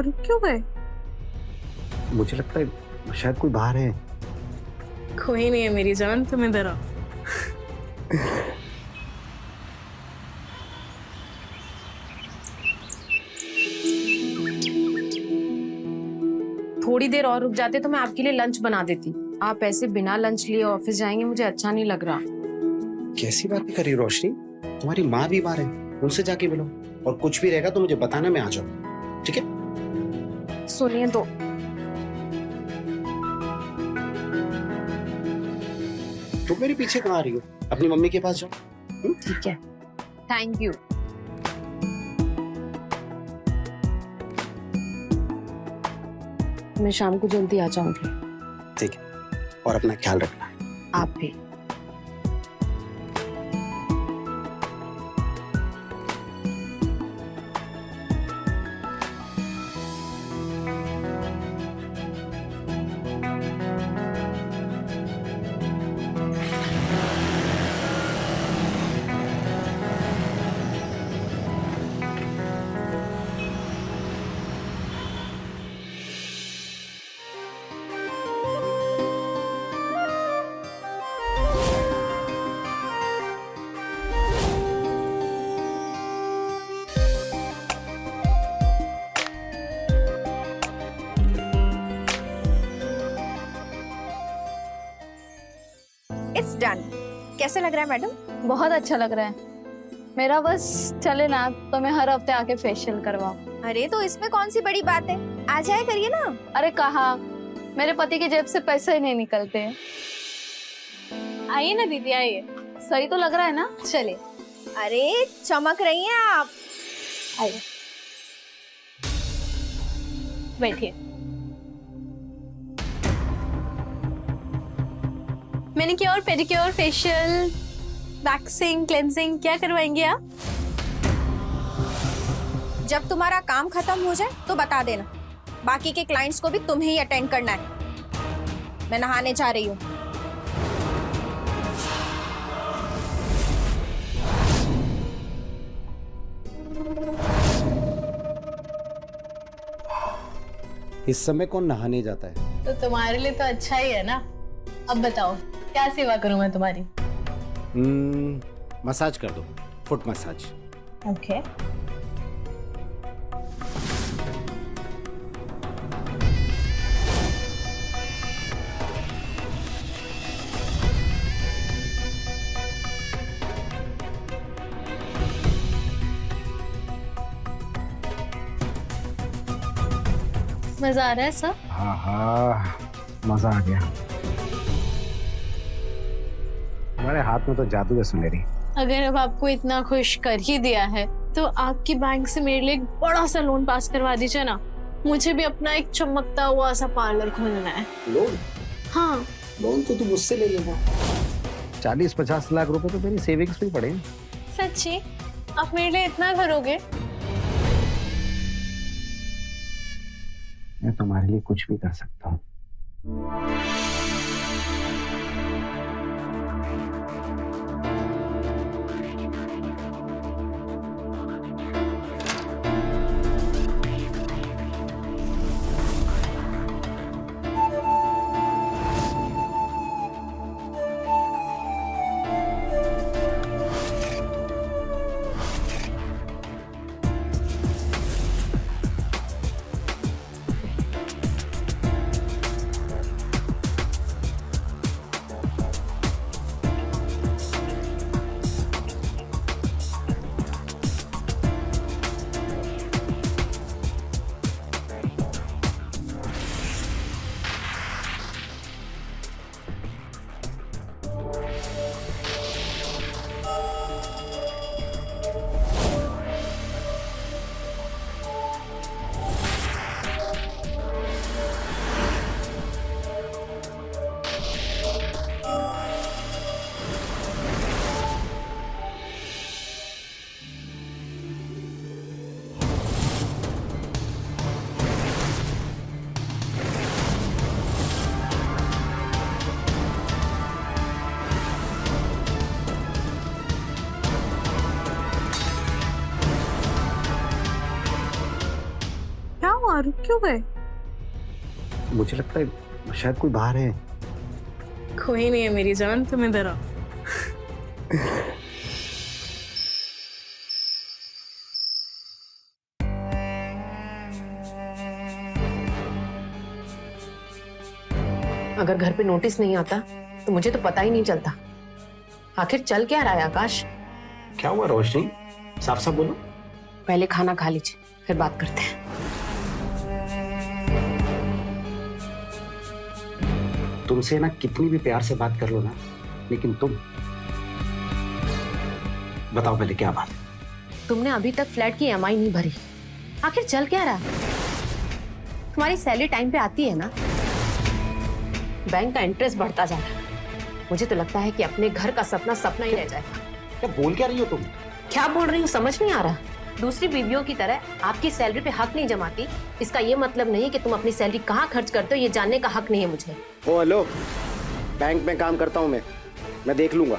रुक क्यों गए? मुझे लगता है शायद कोई बाहर है। कोई नहीं है मेरी जान, तुम इधर आओ। थोड़ी देर और रुक जाते तो मैं आपके लिए लंच बना देती। आप ऐसे बिना लंच लिए ऑफिस जाएंगे, मुझे अच्छा नहीं लग रहा। कैसी बातें कर रही हो रोशनी? तुम्हारी माँ भी बाहर है, उनसे जाके मिलो, और कुछ भी रहेगा तो मुझे बताना, मैं आ जाऊँ, ठीक है? सुनिए तो, तुम मेरे पीछे कहाँ आ रही हो? अपनी मम्मी के पास जाओ। ठीक है, थैंक यू। मैं शाम को जल्दी आ जाऊंगी। ठीक है, और अपना ख्याल रखना। आप भी। It's done. कैसे लग रहा है मैडम? बहुत अच्छा लग रहा है। मेरा बस चले ना तो मैं हर हफ्ते आके फेशियल करवाऊं। अरे तो इसमें कौन सी बड़ी बात है, आ जाए करिए ना। अरे कहा, मेरे पति की जेब से पैसे ही नहीं निकलते। आइए ना दीदी, आइए। सही तो लग रहा है ना? चलिए। अरे चमक रही हैं आप। आइए, बैठिए। Manicure, pedicure, facial, waxing, cleansing क्या करवाएंगे आप? जब तुम्हारा काम खत्म हो जाए तो बता देना। बाकी के क्लाइंट्स को भी तुम्हें ही अटेंड करना है। मैं नहाने जा रही हूँ। इस समय कौन नहाने जाता है? तो तुम्हारे लिए तो अच्छा ही है ना। अब बताओ क्या सेवा करूं मैं तुम्हारी? मसाज कर दो, फुट मसाज। ओके। मजा आ रहा है सब? हाँ हाँ, मजा आ गया। हमारे हाथ में तो जादू है सुनेरी। अगर अब आपको इतना खुश कर ही दिया है तो आपकी बैंक से मेरे लिए एक बड़ा सा लोन पास करवा दीजिए ना। मुझे भी अपना एक चमकता हुआ सा पार्लर खोलना है। लोन? हाँ। लोन तो तुम मुझसे ले लेना। 40-50 लाख रुपए तो मेरी सेविंग्स में पड़े। सच्ची? आप मेरे लिए इतना करोगे? मैं तुम्हारे लिए कुछ भी कर सकता हूँ। रुक क्यों गए? मुझे लगता है शायद कोई बाहर है। कोई नहीं है मेरी जान, तुम इधर आओ। अगर घर पे नोटिस नहीं आता तो मुझे तो पता ही नहीं चलता। आखिर चल क्या रहा है आकाश? क्या हुआ रोशनी, साफ साफ बोलो। पहले खाना खा लीजिए, फिर बात करते हैं। तुमसे ना कितनी भी प्यार से बात कर लो ना, लेकिन तुम बताओ पहले क्या बात है? तुमने अभी तक फ्लैट की EMI नहीं भरी। आखिर चल क्या रहा है? तुम्हारी सैलरी टाइम पे आती है ना? बैंक का इंटरेस्ट बढ़ता जा रहा है। मुझे तो लगता है कि अपने घर का सपना सपना ही रह जाएगा। क्या बोल क्या रही हो तुम? क्या बोल रही हूँ समझ नहीं आ रहा। दूसरी बीवियों की तरह आपकी सैलरी पे हक नहीं जमाती, इसका ये मतलब नहीं कि तुम अपनी सैलरी कहाँ खर्च करते हो ये जानने का हक नहीं है मुझे। ओ हेलो, बैंक में काम करता हूँ मैं देख लूंगा,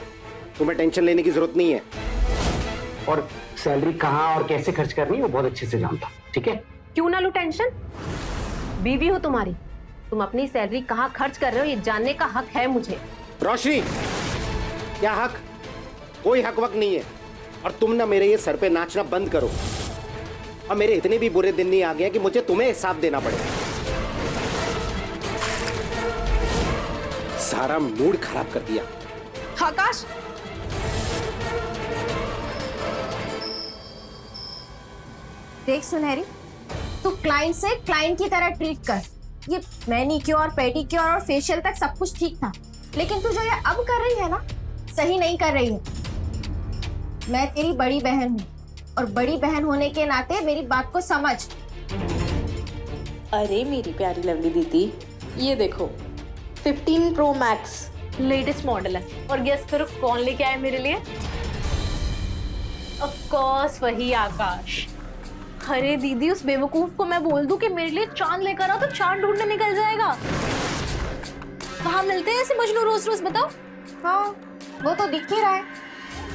तुम्हें टेंशन लेने की जरूरत नहीं है। और सैलरी कहाँ और कैसे खर्च करनी है वो बहुत अच्छे से जानता हूँ, ठीक है? क्यों ना लो टेंशन, बीवी हो तुम्हारी, तुम अपनी सैलरी कहाँ खर्च कर रहे हो ये जानने का हक है मुझे। रोशनी, क्या हक? कोई हक वक नहीं है। और तुम ना मेरे ये सर पे नाचना बंद करो। और मेरे इतने भी बुरे दिन नहीं आ गए कि मुझे तुम्हें हिसाब देना पड़े। सारा मूड खराब कर दिया। आकाश, देख सुनहरी, तू क्लाइंट से क्लाइंट की तरह ट्रीट कर। ये मैनीक्योर, पेडिक्योर और फेशियल तक सब कुछ ठीक था, लेकिन तू जो ये अब कर रही है ना, सही नहीं कर रही है। मैं तेरी बड़ी बहन हूँ और बड़ी बहन होने के नाते मेरी बात को समझ। अरे मेरी प्यारी लवली दीदी, ये देखो 15 Pro Max लेटेस्ट मॉडल है। और गेस करो कौन लेके आया मेरे लिए? ऑफ कोर्स वही आकाश। अरे दीदी, उस बेवकूफ को मैं बोल दूं कि मेरे लिए चांद लेकर आओ तो चांद ढूंढने निकल जाएगा। कहाँ मिलते हैं ऐसे मजनू रोज रोज, बताओ? हाँ, वो तो दिख ही रहा है,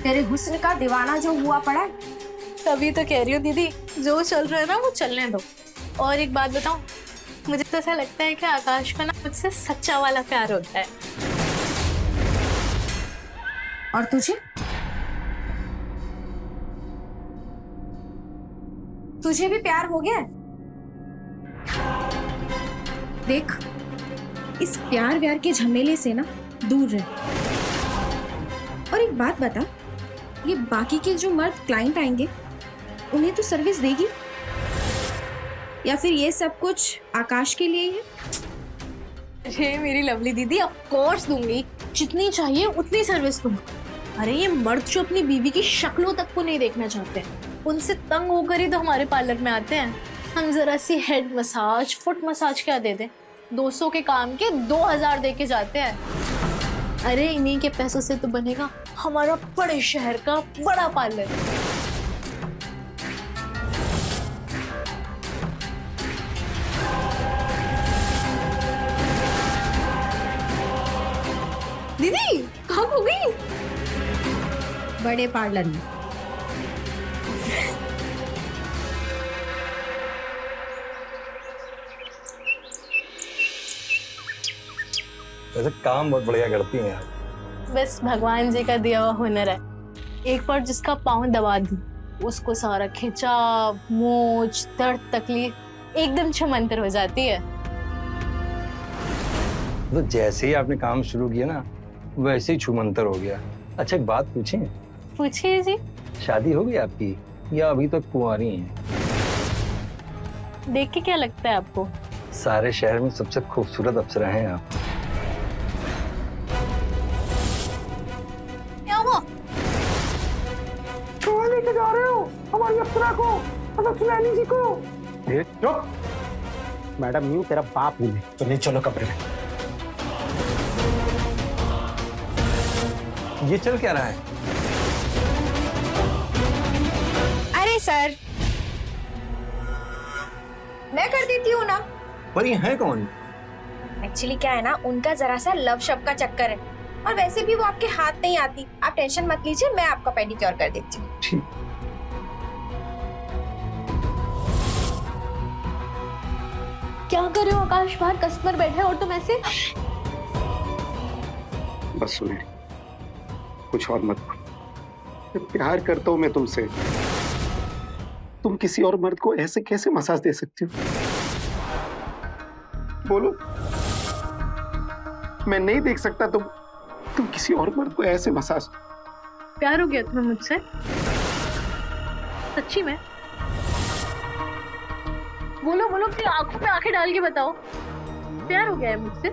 तेरे हुस्न का दीवाना जो हुआ पड़ा है। तभी तो कह रही हूँ दीदी, जो चल रहा है ना वो चलने दो। और एक बात बताऊं, मुझे तो ऐसा लगता है कि आकाश का ना मुझसे सच्चा वाला प्यार होता है। और तुझे भी प्यार हो गया है? देख, इस प्यार व्यार के झमेले से ना दूर रह। और एक बात बता, ये बाकी के जो मर्द क्लाइंट आएंगे उन्हें तो सर्विस देगी, या फिर ये सब कुछ आकाश के लिए ही है? अरे मेरी लवली दीदी, ऑफ कोर्स दूंगी, जितनी चाहिए उतनी सर्विस दूंगी। अरे ये मर्द जो अपनी बीवी की शक्लों तक को नहीं देखना चाहते हैं, उनसे तंग होकर ही तो हमारे पार्लर में आते हैं। हम जरा सी हेड मसाज, फुट मसाज क्या दे दें, 200 के काम के 2000 दे के जाते हैं। अरे इन्हीं के पैसों से तो बनेगा हमारा बड़े शहर का बड़ा पार्लर। दीदी कहाँ हो गई? बड़े पार्लर में। वैसे काम बहुत बढ़िया करती हैं आप। बस भगवान जी का दिया हुआ हुनर है। एक बार जिसका पाँव दबा दी, उसको सारा खिंचाव, मोच, दर्द, तकलीफ एकदम छमंतर हो जाती है। तो जैसे ही आपने काम शुरू किया ना, वैसे ही छूमंतर हो गया। अच्छा एक बात पूछें? पूछिए जी। शादी हो गई आपकी या अभी तक कुंवारी हैं? देख के क्या लगता है आपको? सारे शहर में सबसे खूबसूरत अप्सरा हैं आप। क्या हुआ? कहाँ लेके जा रहे हो हमारी अप्सरा को, मतलब सुनैनी जी को? चुप मैडम, न्यू तेरा बाप हूँ मैं, तो ले चलो कमरे में। ये चल क्या रहा है? अरे सर, मैं कर देती हूँ ना। पर ये है कौन? एक्चुअली क्या है ना, उनका जरा सा लव शव का चक्कर है, और वैसे भी वो आपके हाथ नहीं आती। आप टेंशन मत लीजिए, मैं आपका पेडिक्योर कर देती हूँ। ठीक। क्या कर रहे हो आकाश? बाहर कस्टमर बैठे हैं और तुम ऐसे? बस सुने, कुछ और मत बोलो। मैं प्यार करता हूं मैं तुमसे। तुम किसी और मर्द को ऐसे कैसे मसाज दे सकती हो? बोलो। मैं नहीं देख सकता तुम किसी और मर्द को ऐसे मसाज। प्यार हो गया तुम्हें मुझसे? सच्ची में? बोलो बोलो, अपनी आंखों में आंखें डाल के बताओ। प्यार हो गया है मुझसे?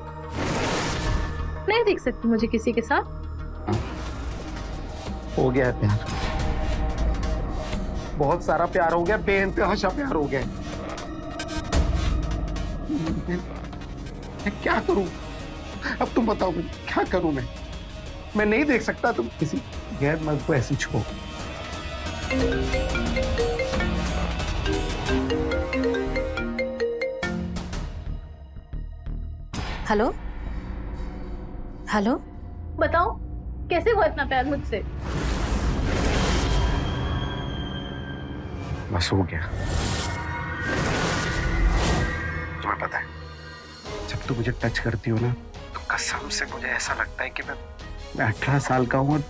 नहीं देख सकती मुझे किसी के साथ? हो गया है प्यार, बहुत सारा प्यार हो गया, बेइंतहा प्यार हो गया है। मैं क्या करूं? अब तुम बताओ मैं क्या करूं? मैं नहीं देख सकता तुम किसी गैर मर्द को ऐसी छो। हेलो हेलो, बताओ कैसे हुआ इतना प्यार मुझसे? बस हो गया। तुम्हें पता है, जब तुम मुझे टच करती हो ना, तो कसम से मुझे ऐसा लगता है कि मैं 18 साल का हूं और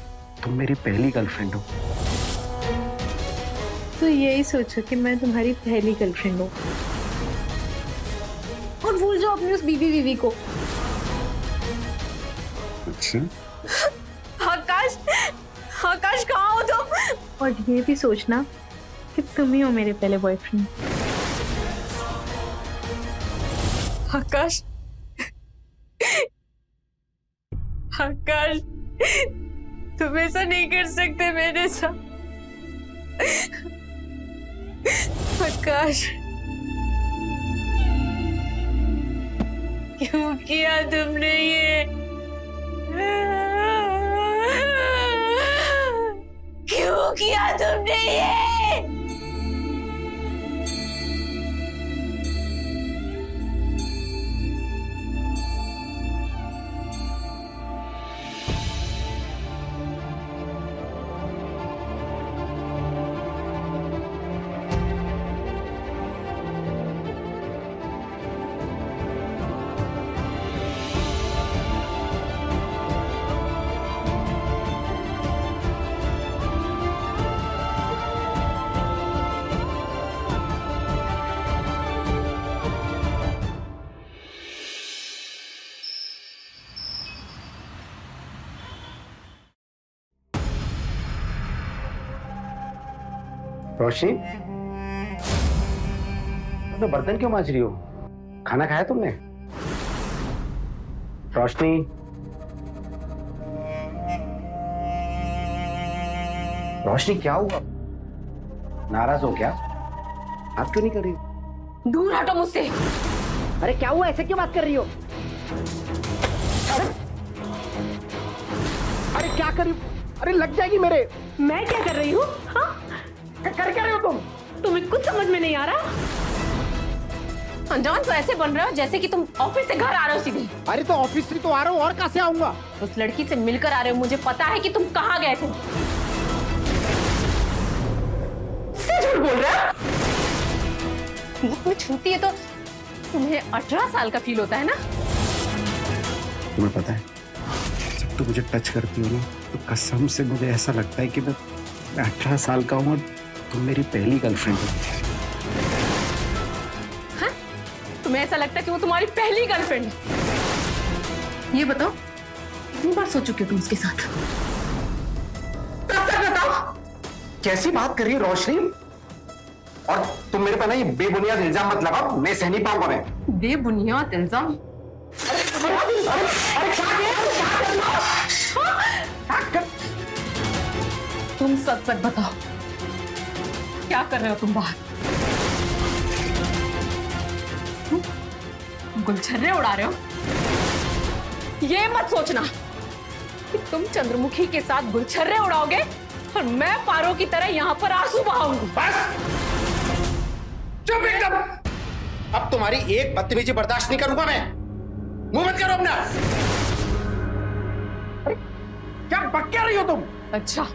तुम मेरी पहली गर्लफ्रेंड हो। तो यही सोचो कि मैं तुम्हारी पहली गर्लफ्रेंड हूँ और भूल जाओ अपनी उस बीवी को। अच्छा, आकाश, आकाश कहाँ हो तुम? और ये भी सोचना कि तुम ही हो मेरे पहले बॉयफ्रेंड। आकाश, आकाश, तुम ऐसा नहीं कर सकते मेरे साथ। आकाश, क्यों किया तुमने ये? क्यों किया तुमने ये? रोशनी, तो बर्तन क्यों मांज रही हो? खाना खाया तुमने? रोशनी, रोशनी क्या हुआ? नाराज हो क्या? बात क्यों नहीं कर रही? दूर हटो मुझसे। अरे क्या हुआ? ऐसे क्यों बात कर रही हो? अरे क्या कर रही हो? अरे लग जाएगी मेरे। मैं क्या कर रही हूँ? हाँ? कर क्या रहे हो तुम? तुम्हें कुछ समझ में नहीं आ रहा? अंजान, तो ऐसे बन रहे हो जैसे कि तुम ऑफिस से घर आ रहे हो सीधे। अरे तो ऑफिस से तो आ रहा हूँ, और कहाँ से आऊंगा? उस लड़की से मिलकर आ रहे हो, मुझे पता है कि तुम कहाँ गए थे। से झूठ बोल रहे हो? मुख में छूती है तो तुम्हें 18 साल का फील होता है ना? तुम्हें पता है, जब तुम मुझे टच करती हो ना, तो कसम से मुझे ऐसा लगता है कि मैं 18 साल का हूँ और तुम मेरी पहली गर्लफ्रेंड हो। हाँ? तुम्हें ऐसा लगता है कि वो तुम्हारी पहली गर्लफ्रेंड है? ये बताओ, कितनी बार सो चुके हो तुम उसके साथ? सच बताओ। कैसी बात कर रही है रोशनी? और तुम मेरे पर ना ये बेबुनियाद इल्जाम मत लगाओ, मैं सह नहीं पाऊंगा। मैं बेबुनियाद इल्जाम? तुम सच सच बताओ, क्या कर रहे हो तुम बाहर? गुलछर्रे उड़ा रहे हो? ये मत सोचना कि तुम चंद्रमुखी के साथ गुलछर्रे उड़ाओगे और मैं पारो की तरह यहाँ पर आंसू बहाऊंगी। बस चुप एकदम। अब तुम्हारी एक बदतमीजी बर्दाश्त नहीं करूंगा मैं। मुंह मत करो अपना। क्या बक क्या रही हो तुम? अच्छा,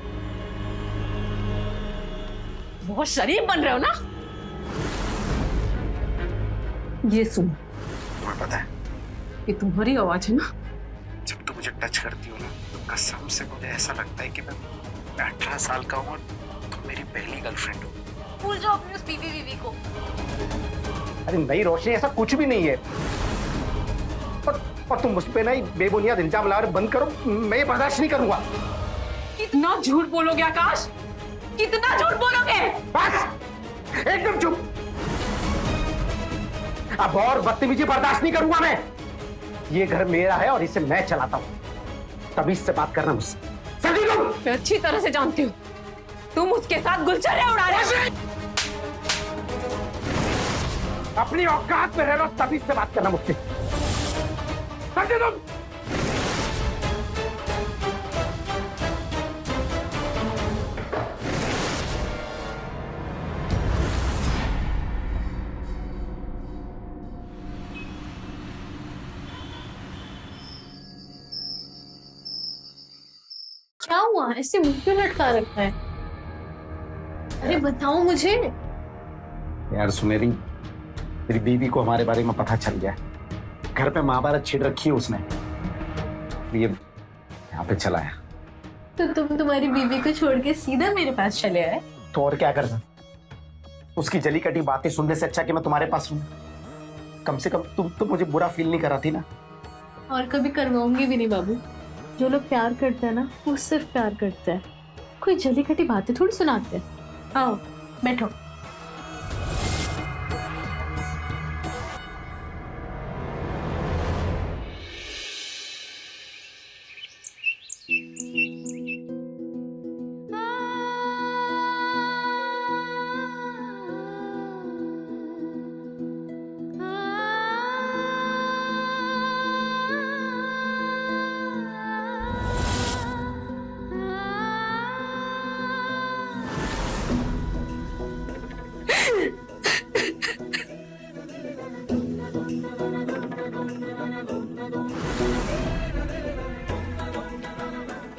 बहुत शरीफ बन रहे हो ना? ये सुन, तुम्हें पता है ये तुम्हारी आवाज है ना? जब तुम मुझे टच करती हो ना तो कसम से मुझे ऐसा लगता है कि मैं 18 साल का हूँ और तुम मेरी पहली गर्लफ्रेंड हो। भूल जाओ अपनी उस बीवी को। अरे नहीं रोशनी, ऐसा कुछ भी नहीं है। और तुम मुझ पे ना बेबुनियाद इल्जाम ला रहे, बंद करो। मैं ये बर्दाश्त नहीं करूंगा। कितना झूठ बोलोगे आकाश, कितना झूठ बोलोगे? बस एकदम चुप। अब और बदतमीजी बर्दाश्त नहीं करूंगा मैं। ये घर मेरा है और इसे मैं चलाता हूं। तभी इससे बात करना मुझसे। समझी तुम? मैं अच्छी तरह से जानती हूँ तुम उसके साथ गुलछर्रे उड़ा रहे हो। अपनी औकात में रह लो, तभी से बात करना मुझसे। समझे तुम? क्या हुआ, ऐसे मुंह क्यों लटका रखा है? अरे बताओ मुझे। यार सुनेरी, मेरी बीवी को हमारे बारे में पता चल गया है। घर पे महाभारत छिड़ रखी है उसने, ये यहाँ पे चला है। तो तुम तुम्हारी बीवी को छोड़ के सीधा मेरे पास चले आए? तो और क्या करना? उसकी जली कटी बातें सुनने से अच्छा कि मैं तुम्हारे पास हूँ। कम से कम तुम तो मुझे बुरा फील नहीं कराती ना। और कभी करवाऊंगी भी नहीं बाबू। जो लोग प्यार करते हैं ना, वो सिर्फ प्यार करते हैं, कोई जली कटी बातें थोड़ी सुनाते हैं। आओ बैठो।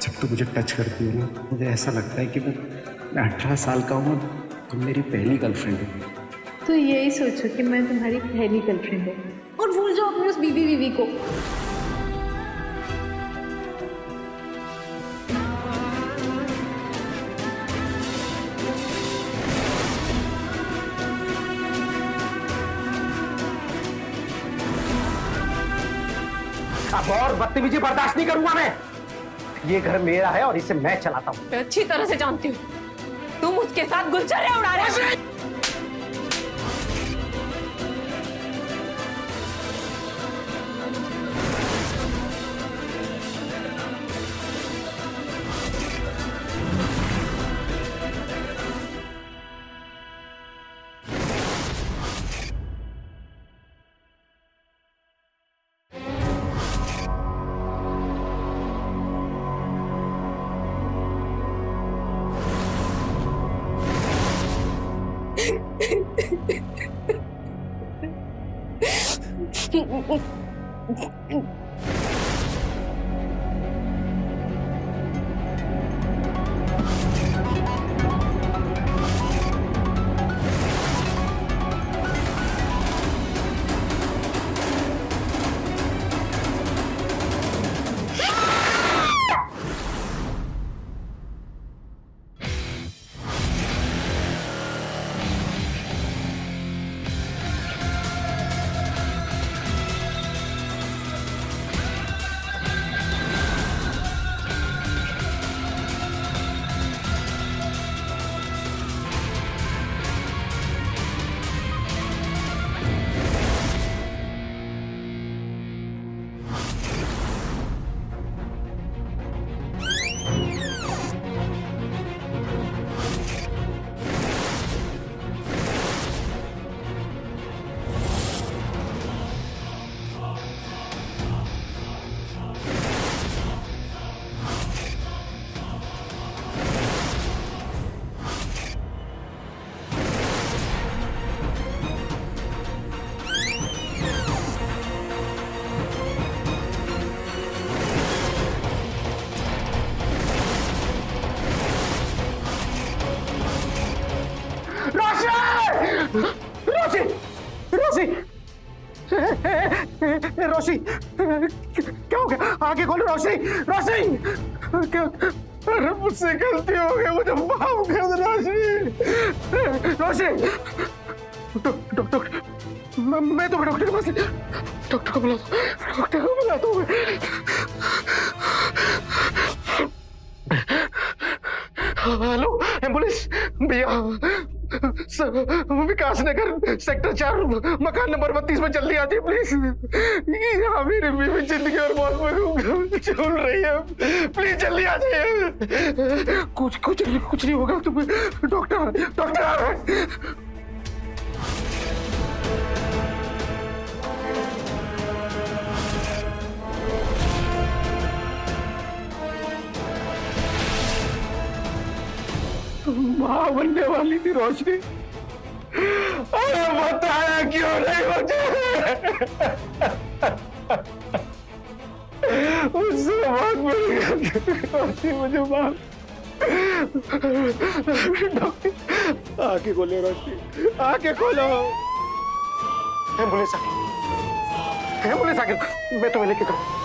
जब तुम मुझे टच करती हो ना, मुझे ऐसा लगता है कि मैं 18 साल का हूँ, तुम मेरी पहली गर्लफ्रेंड हो। तो यही सोचो कि मैं तुम्हारी पहली गर्लफ्रेंड हूँ और भूल जाओ अपनी उस बीवी को। अब और बदतमीजी बर्दाश्त नहीं करूंगा मैं। ये घर मेरा है और इसे मैं चलाता हूँ। मैं अच्छी तरह से जानती हूँ तुम उसके साथ गुलछर्रे उड़ा रहे हो। रोशी! रोशी! रोशी! रोशनी क्या हो गया? आगे खोलो रोशनी, रोशनी क्या? अरे मुझसे गलती हो गई, मुझे माफ कर दो रोशनी। रोशनी डॉक्टर, मैं तुम्हें डॉक्टर के पास डॉक्टर को बुलाता हूँ। हेलो एम्बुलेंस भैया, विकास नगर सेक्टर 4 मकान नंबर 32 में जल्दी आ जाइए प्लीज। यहाँ मेरी बीवी जिंदगी और मौत में चल रही है, प्लीज जल्दी आ जाइए। कुछ नहीं होगा तुम्हें, डॉक्टर आ रहा है। माँ बनने वाली थी रोशनी, अरे बताया क्यों नहीं मुझे? उससे बहुत बड़ी गलती मुझे माफ। डॉक्टर आके खोलो रोशनी, आके खोलो। एम्बुलेंस आके मैं तुम्हें लेके जाऊँ।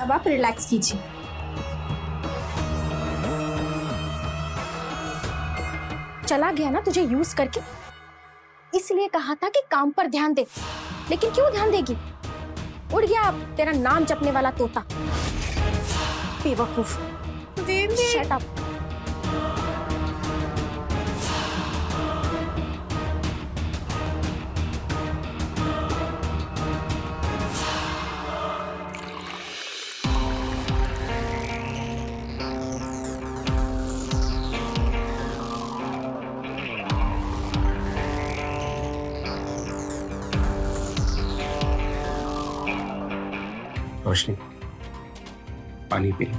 अब आप रिलैक्स कीजिए। चला गया ना तुझे यूज करके, इसलिए कहा था कि काम पर ध्यान दे, लेकिन क्यों ध्यान देगी? उड़ गया अब तेरा नाम जपने वाला तोता। बेवकूफ। दीदी शट अप। रोशनी पानी पी लो।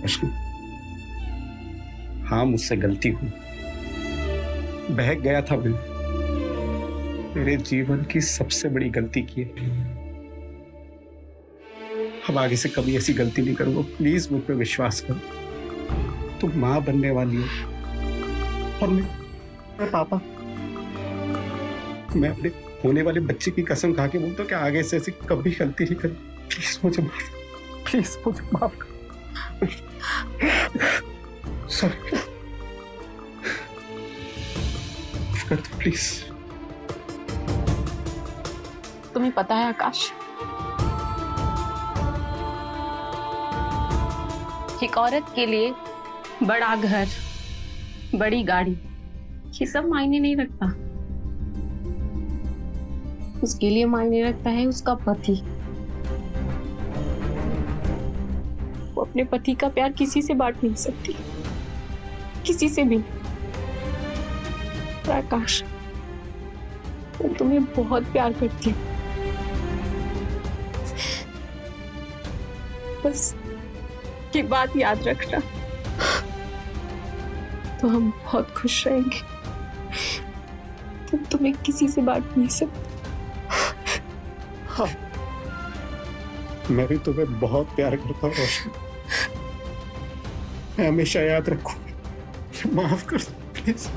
रोशनी, हाँ मुझसे गलती हुई, बहक गया था मैं, मेरे जीवन की सबसे बड़ी गलती की है। अब आगे से कभी ऐसी गलती नहीं करूंगा, प्लीज मुझ पे विश्वास करो। तुम माँ बनने वाली हो और मैं पापा। मैं अपने होने वाले बच्चे की कसम खा के बोलता हूँ कि आगे से ऐसी कभी गलती नहीं करूँ। प्लीज मुझे माफ करो। सॉरी, माफ कर दो प्लीज। तुम्हें पता है आकाश, एक औरत के लिए बड़ा घर, बड़ी गाड़ी, ये सब मायने नहीं रखता। उसके लिए मायने रखता है उसका पति। वो अपने पति का प्यार किसी से बांट नहीं सकती, किसी से भी। आकाश, मैं तुम्हें बहुत प्यार करती हूँ। बस ये बात याद रखना, तो हम बहुत खुश रहेंगे। तुम तुम्हें किसी से बांट नहीं सकते। हाँ, मैं भी तुम्हें बहुत प्यार करता हूँ रोशनी। मैं हमेशा याद रखूंगा। माफ कर दो प्लीज।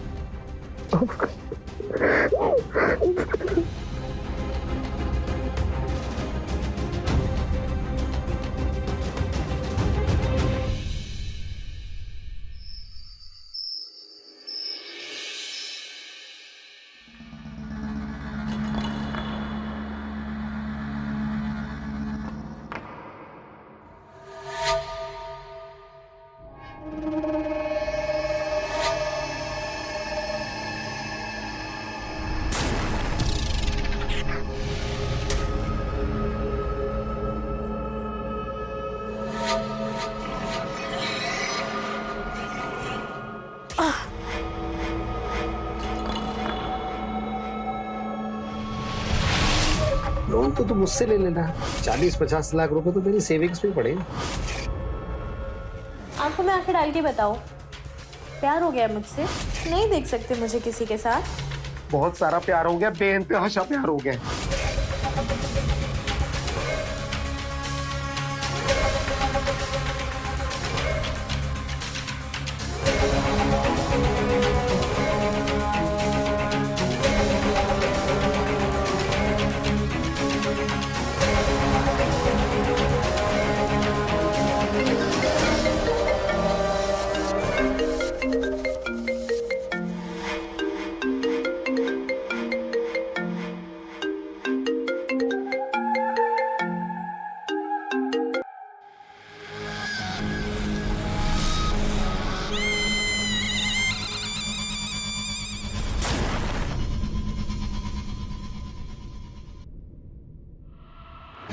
तो तुम मुझसे ले लेना। 40-50 लाख रुपए तो मेरी सेविंग्स में पड़े। आंखों में आंखें डाल के बताओ, प्यार हो गया मुझसे? नहीं देख सकते मुझे किसी के साथ? बहुत सारा प्यार हो गया, बेइंतहा प्यार हो गया।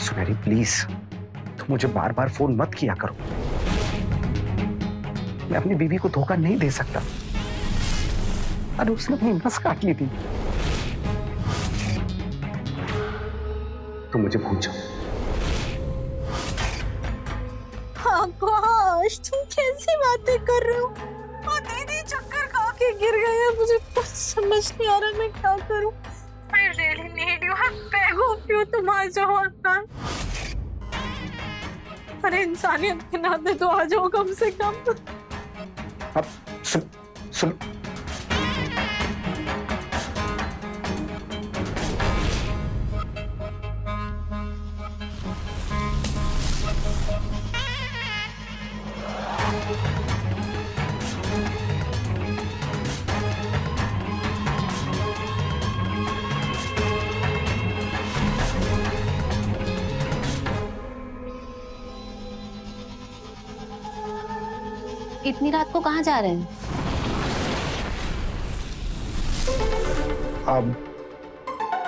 सुनहरी प्लीज, तुम मुझे बार बार फोन मत किया करो। मैं अपनी बीवी को धोखा नहीं दे सकता। अरे उसने अपनी नस काट ली थी। तुम मुझे भूल जाओ। आकाश, तुम कैसी बातें कर रहे हो? और दीदी चक्कर खा के गिर गए हैं। मुझे कुछ समझ नहीं आ रहा मैं क्या करूं। I really need you. I beg of you, तुम आ जाओ आकाश। अरे इंसानियत के नाते तो आ जाओ कम से कम। अब सुन इतनी रात को कहाँ जा रहे हैं? अब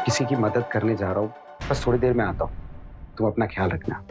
किसी की मदद करने जा रहा हूँ, बस थोड़ी देर में आता हूँ। तुम अपना ख्याल रखना।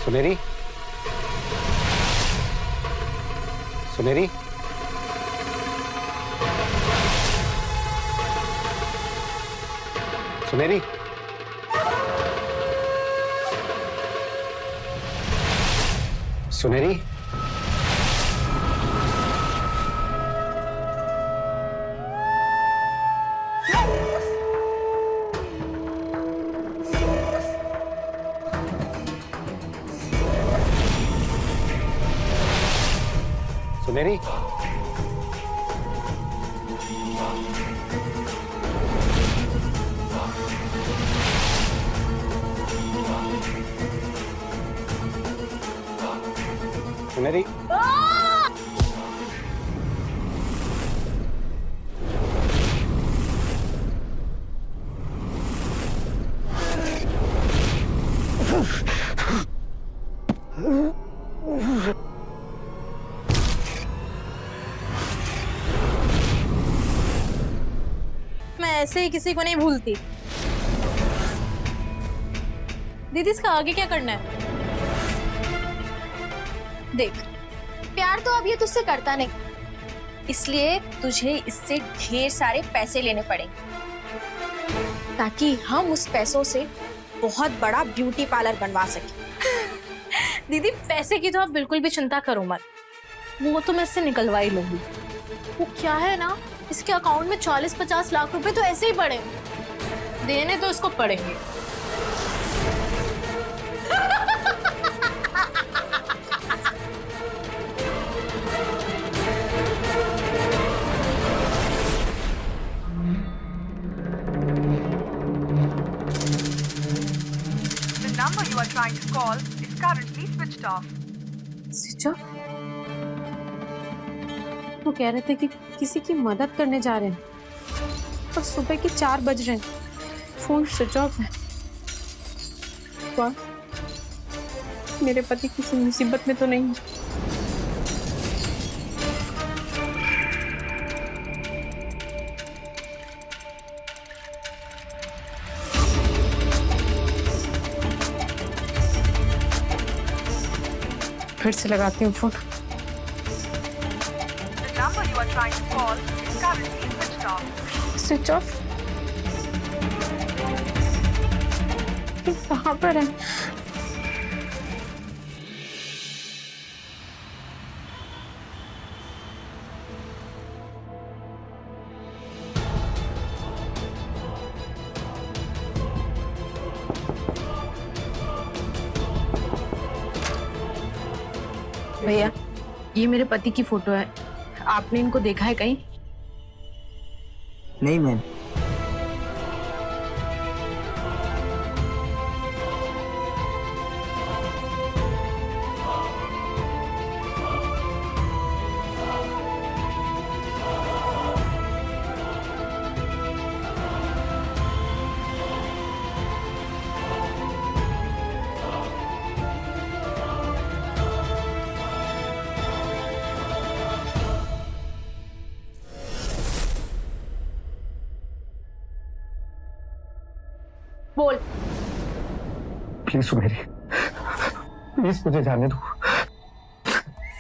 सुनेरी, सुनेरी, सुनेरी, सुनेरी, सुनेरी, सुनेरी, मैं ऐसे ही किसी को नहीं भूलती। दीदी इसका आगे क्या करना है? देख, प्यार तो अब ये तुझसे करता नहीं, इसलिए तुझे इससे ढेर सारे पैसे लेने पड़ेंगे ताकि हम उस पैसों से बहुत बड़ा ब्यूटी पार्लर बनवा सके। दीदी पैसे की तो आप बिल्कुल भी चिंता करो मत, वो तो मैं इससे निकलवा ही लूंगी। वो क्या है ना, इसके अकाउंट में 40-50 लाख रुपए तो ऐसे ही पड़े, देने तो इसको पड़ेंगे। The number you are trying to call is currently switched off. Switch off? वो कह रहे थे कि किसी की मदद करने जा रहे हैं। और सुबह के 4 बज रहे हैं, फोन स्विच ऑफ है। वाह, मेरे पति किसी मुसीबत में तो नहीं है। फिर से लगाती हूँ phone. The number you are trying to call is currently switched off. Switch off कहाँ पर है? भैया, ये मेरे पति की फोटो है। आपने इनको देखा है कहीं? नहीं मैम। बोल। प्लीज सुमेरी, प्लीज मुझे जाने दो।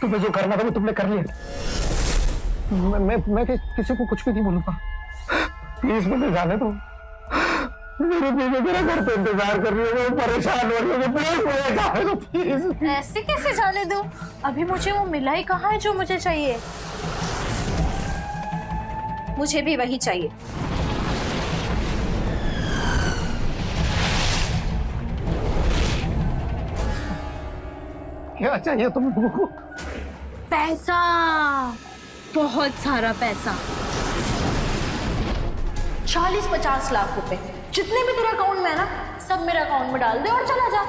तुम्हें जो करना था वो तुमने कर लिया। मैं किसी को कुछ भी नहीं बोलूंगा। प्लीज मुझे जाने दो। मेरी बीवी मेरा घर पे इंतजार कर रही है, मैं परेशान हो रही हूँ। प्लीज मुझे जाने दो, प्लीज। ऐसे कैसे जाने दूं? अभी मुझे वो मिला ही कहाँ है जो मुझे चाहिए। मुझे भी वही चाहिए। क्या चाहिए तुम लोगों को? पैसा, बहुत सारा पैसा, 40-50 लाख रुपए, जितने भी तेरे अकाउंट में है ना, सब मेरे अकाउंट में डाल दे और चला जा।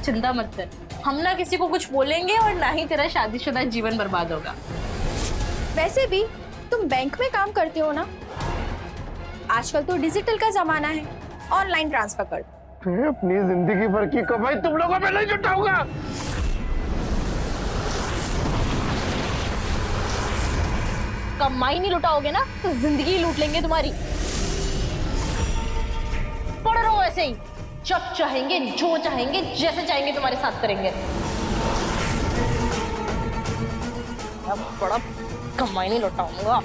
चिंता मत कर, हम ना किसी को कुछ बोलेंगे और ना ही तेरा शादीशुदा जीवन बर्बाद होगा। वैसे भी तुम बैंक में काम करते हो ना, आजकल तो डिजिटल का जमाना है, ऑनलाइन ट्रांसफर कर दो। अपनी जिंदगी भर की कमाई तुम लोगों पे नहीं जुटाऊंगा। कमाई नहीं लुटाओगे ना तो जिंदगी लूट लेंगे तुम्हारी। पड़ रहो ऐसे ही, जब चाहेंगे, जो चाहेंगे, जैसे चाहेंगे तुम्हारे साथ करेंगे। अब बड़ा कमाई नहीं लुटाऊंगा।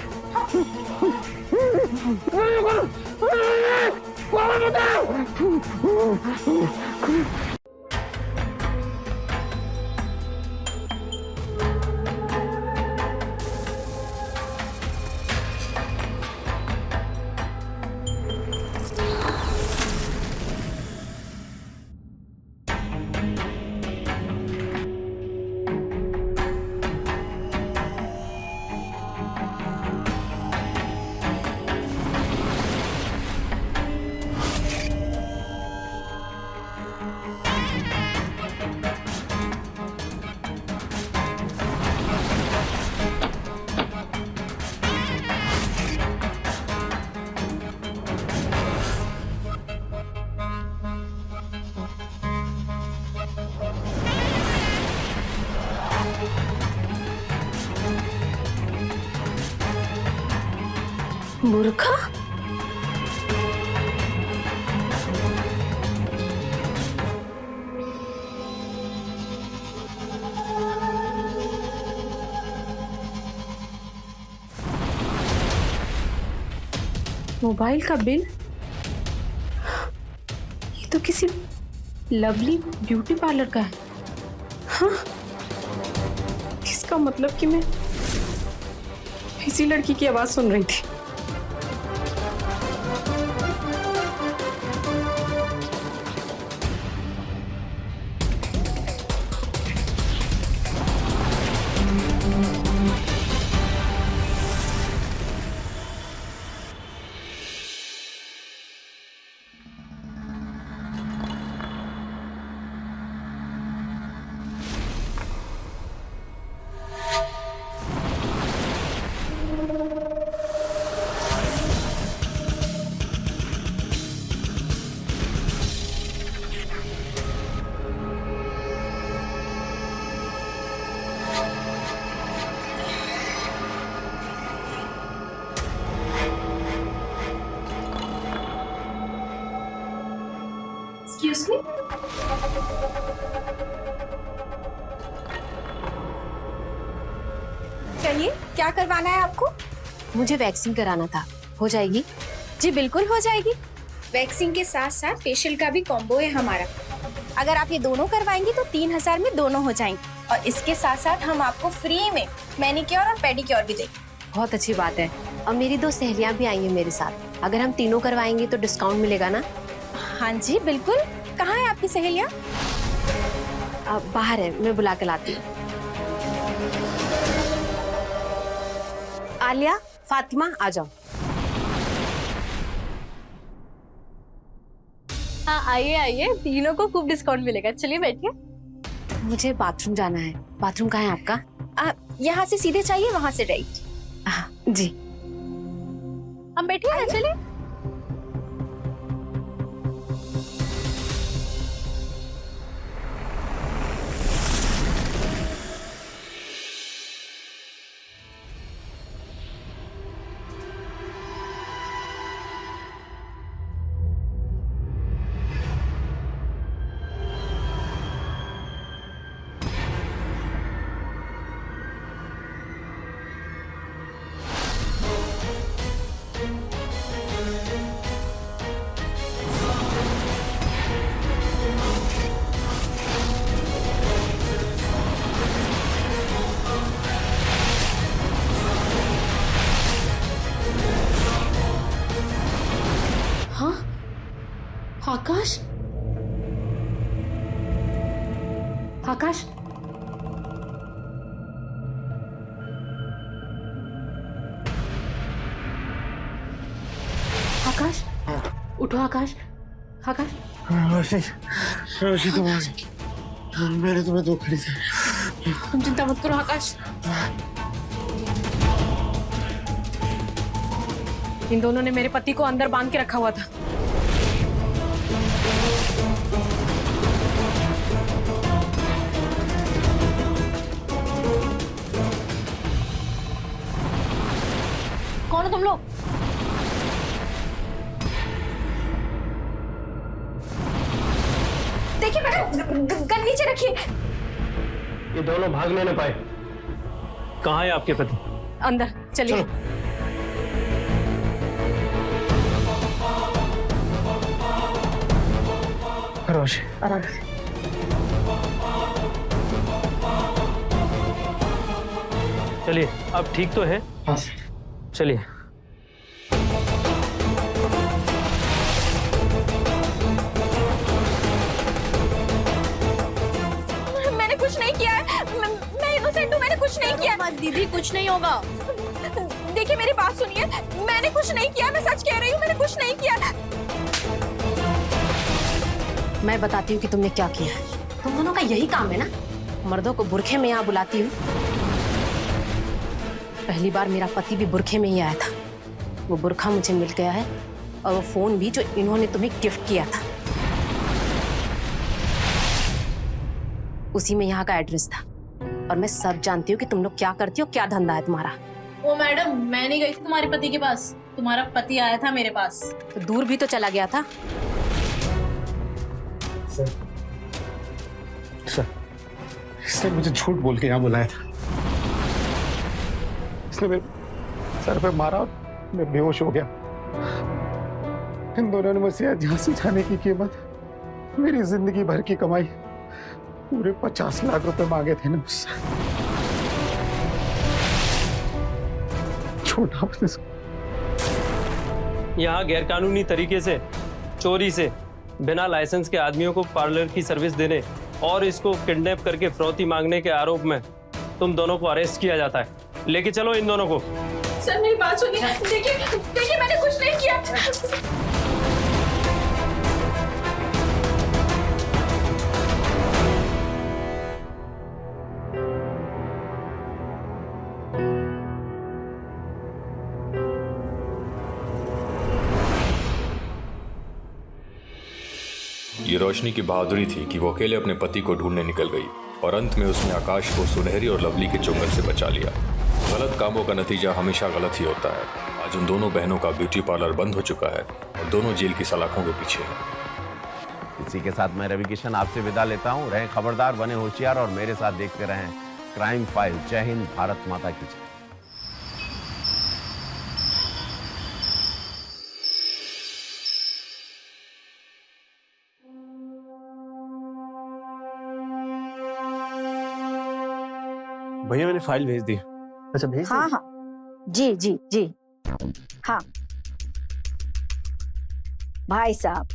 मूर्खा, मोबाइल का बिल? ये तो किसी लवली ब्यूटी पार्लर का है। हाँ? इसका मतलब कि मैं इसी लड़की की आवाज सुन रही थी। Excuse me. कहिए क्या करवाना है आपको? मुझे वैक्सीन कराना था, हो जाएगी? जी बिल्कुल हो जाएगी। वैक्सीन के साथ साथ फेशियल का भी कॉम्बो है हमारा। अगर आप ये दोनों करवाएंगी तो 3000 में दोनों हो जाएंगे, और इसके साथ साथ हम आपको फ्री में मैनिक्योर और पेडिक्योर भी देंगे। बहुत अच्छी बात है। और मेरी 2 सहेलियां भी आई हैं मेरे साथ, अगर हम तीनों करवाएंगे तो डिस्काउंट मिलेगा ना? हाँ जी बिल्कुल। कहाँ है आपकी सहेलियाँ? बाहर है, मैं बुला के लाती हूँ। आलिया, फातिमा, आ जाओ। हाँ आइए आइए, तीनों को खूब डिस्काउंट मिलेगा। चलिए बैठिए। मुझे बाथरूम जाना है। बाथरूम कहाँ है आपका? यहाँ से सीधे चाहिए, वहाँ से राइट। जी। हम बैठिए ना, चलिए। आकाश, आकाश, आकाश, उठो आकाश, आकाश। रोशी तुम आ गई। मैंने तुम्हें धोखा दिया। तुम चिंता मत करो आकाश। इन दोनों ने मेरे पति को अंदर बांध के रखा हुआ था। कौन हो तुम लोग? देखिए मैडम, गन नीचे रखिए। ये दोनों भाग नहीं पाए। कहाँ है आपके पति? अंदर चलिए। रोशी, आराम। चलिए, अब ठीक तो है? हाँ। चलिए। मैंने कुछ नहीं किया है। मैं इनोसेंट हूँ, मैंने कुछ नहीं किया। मत दीदी, कुछ नहीं होगा। देखिए मेरी बात सुनिए, मैंने कुछ नहीं किया, मैं सच कह रही हूँ, मैंने कुछ नहीं किया। मैं बताती हूँ कि तुमने क्या किया है। तुम दोनों का यही काम है ना, मर्दों को बुरखे में यहाँ बुलाती हूँ। पहली बार मेरा पति भी बुरखे में ही आया था। वो बुरखा मुझे मिल गया है, और वो फोन भी जो इन्होंने तुम्हें गिफ्ट किया था, उसी में यहाँ का एड्रेस था। और मैं सब जानती हूँ कि तुम लोग क्या करती हो, क्या धंधा है तुम्हारा। ओ मैडम, मैं नहीं गई थी तुम्हारे पति के पास, तुम्हारा पति आया था मेरे पास। तो दूर भी तो चला गया था। सर, इसने मुझे झूठ बोल के यहाँ बुलाया था। इसने मेरे सर पे मारा और मैं बेहोश हो गया। इन दोनों ने मुझसे झांसी जाने की कीमत मेरी जिंदगी भर की कमाई पूरे 50 लाख रुपए मांगे थे ना मुझसे। छोटा बिजनेस। यहाँ गैरकानूनी तरीके से, चोरी से, बिना लाइसेंस के आदमियों को पार्लर की सर्विस देने और इसको किडनैप करके फिरौती मांगने के आरोप में तुम दोनों को अरेस्ट किया जाता है। लेके चलो इन दोनों को। सर मेरी बात सुनिए, देखिए मैंने कुछ नहीं किया। ये रोशनी की बहादुरी थी कि वो अकेले अपने पति को ढूंढने निकल गई और अंत में उसने आकाश को सुनहरी और लवली के चुंगल से बचा लिया। गलत कामों का नतीजा हमेशा गलत ही होता है। आज उन दोनों बहनों का ब्यूटी पार्लर बंद हो चुका है और दोनों जेल की सलाखों के पीछे हैं। इसी के साथ मैं रवि किशन आपसे विदा लेता हूँ। रहें खबरदार, बने होशियार और मेरे साथ देखते रहें क्राइम फाइल। जय हिंद, भारत माता की जय। भैया मैंने फाइल भेज दी। अच्छा भेज हाँ हाँ जी जी जी हाँ भाई साहब,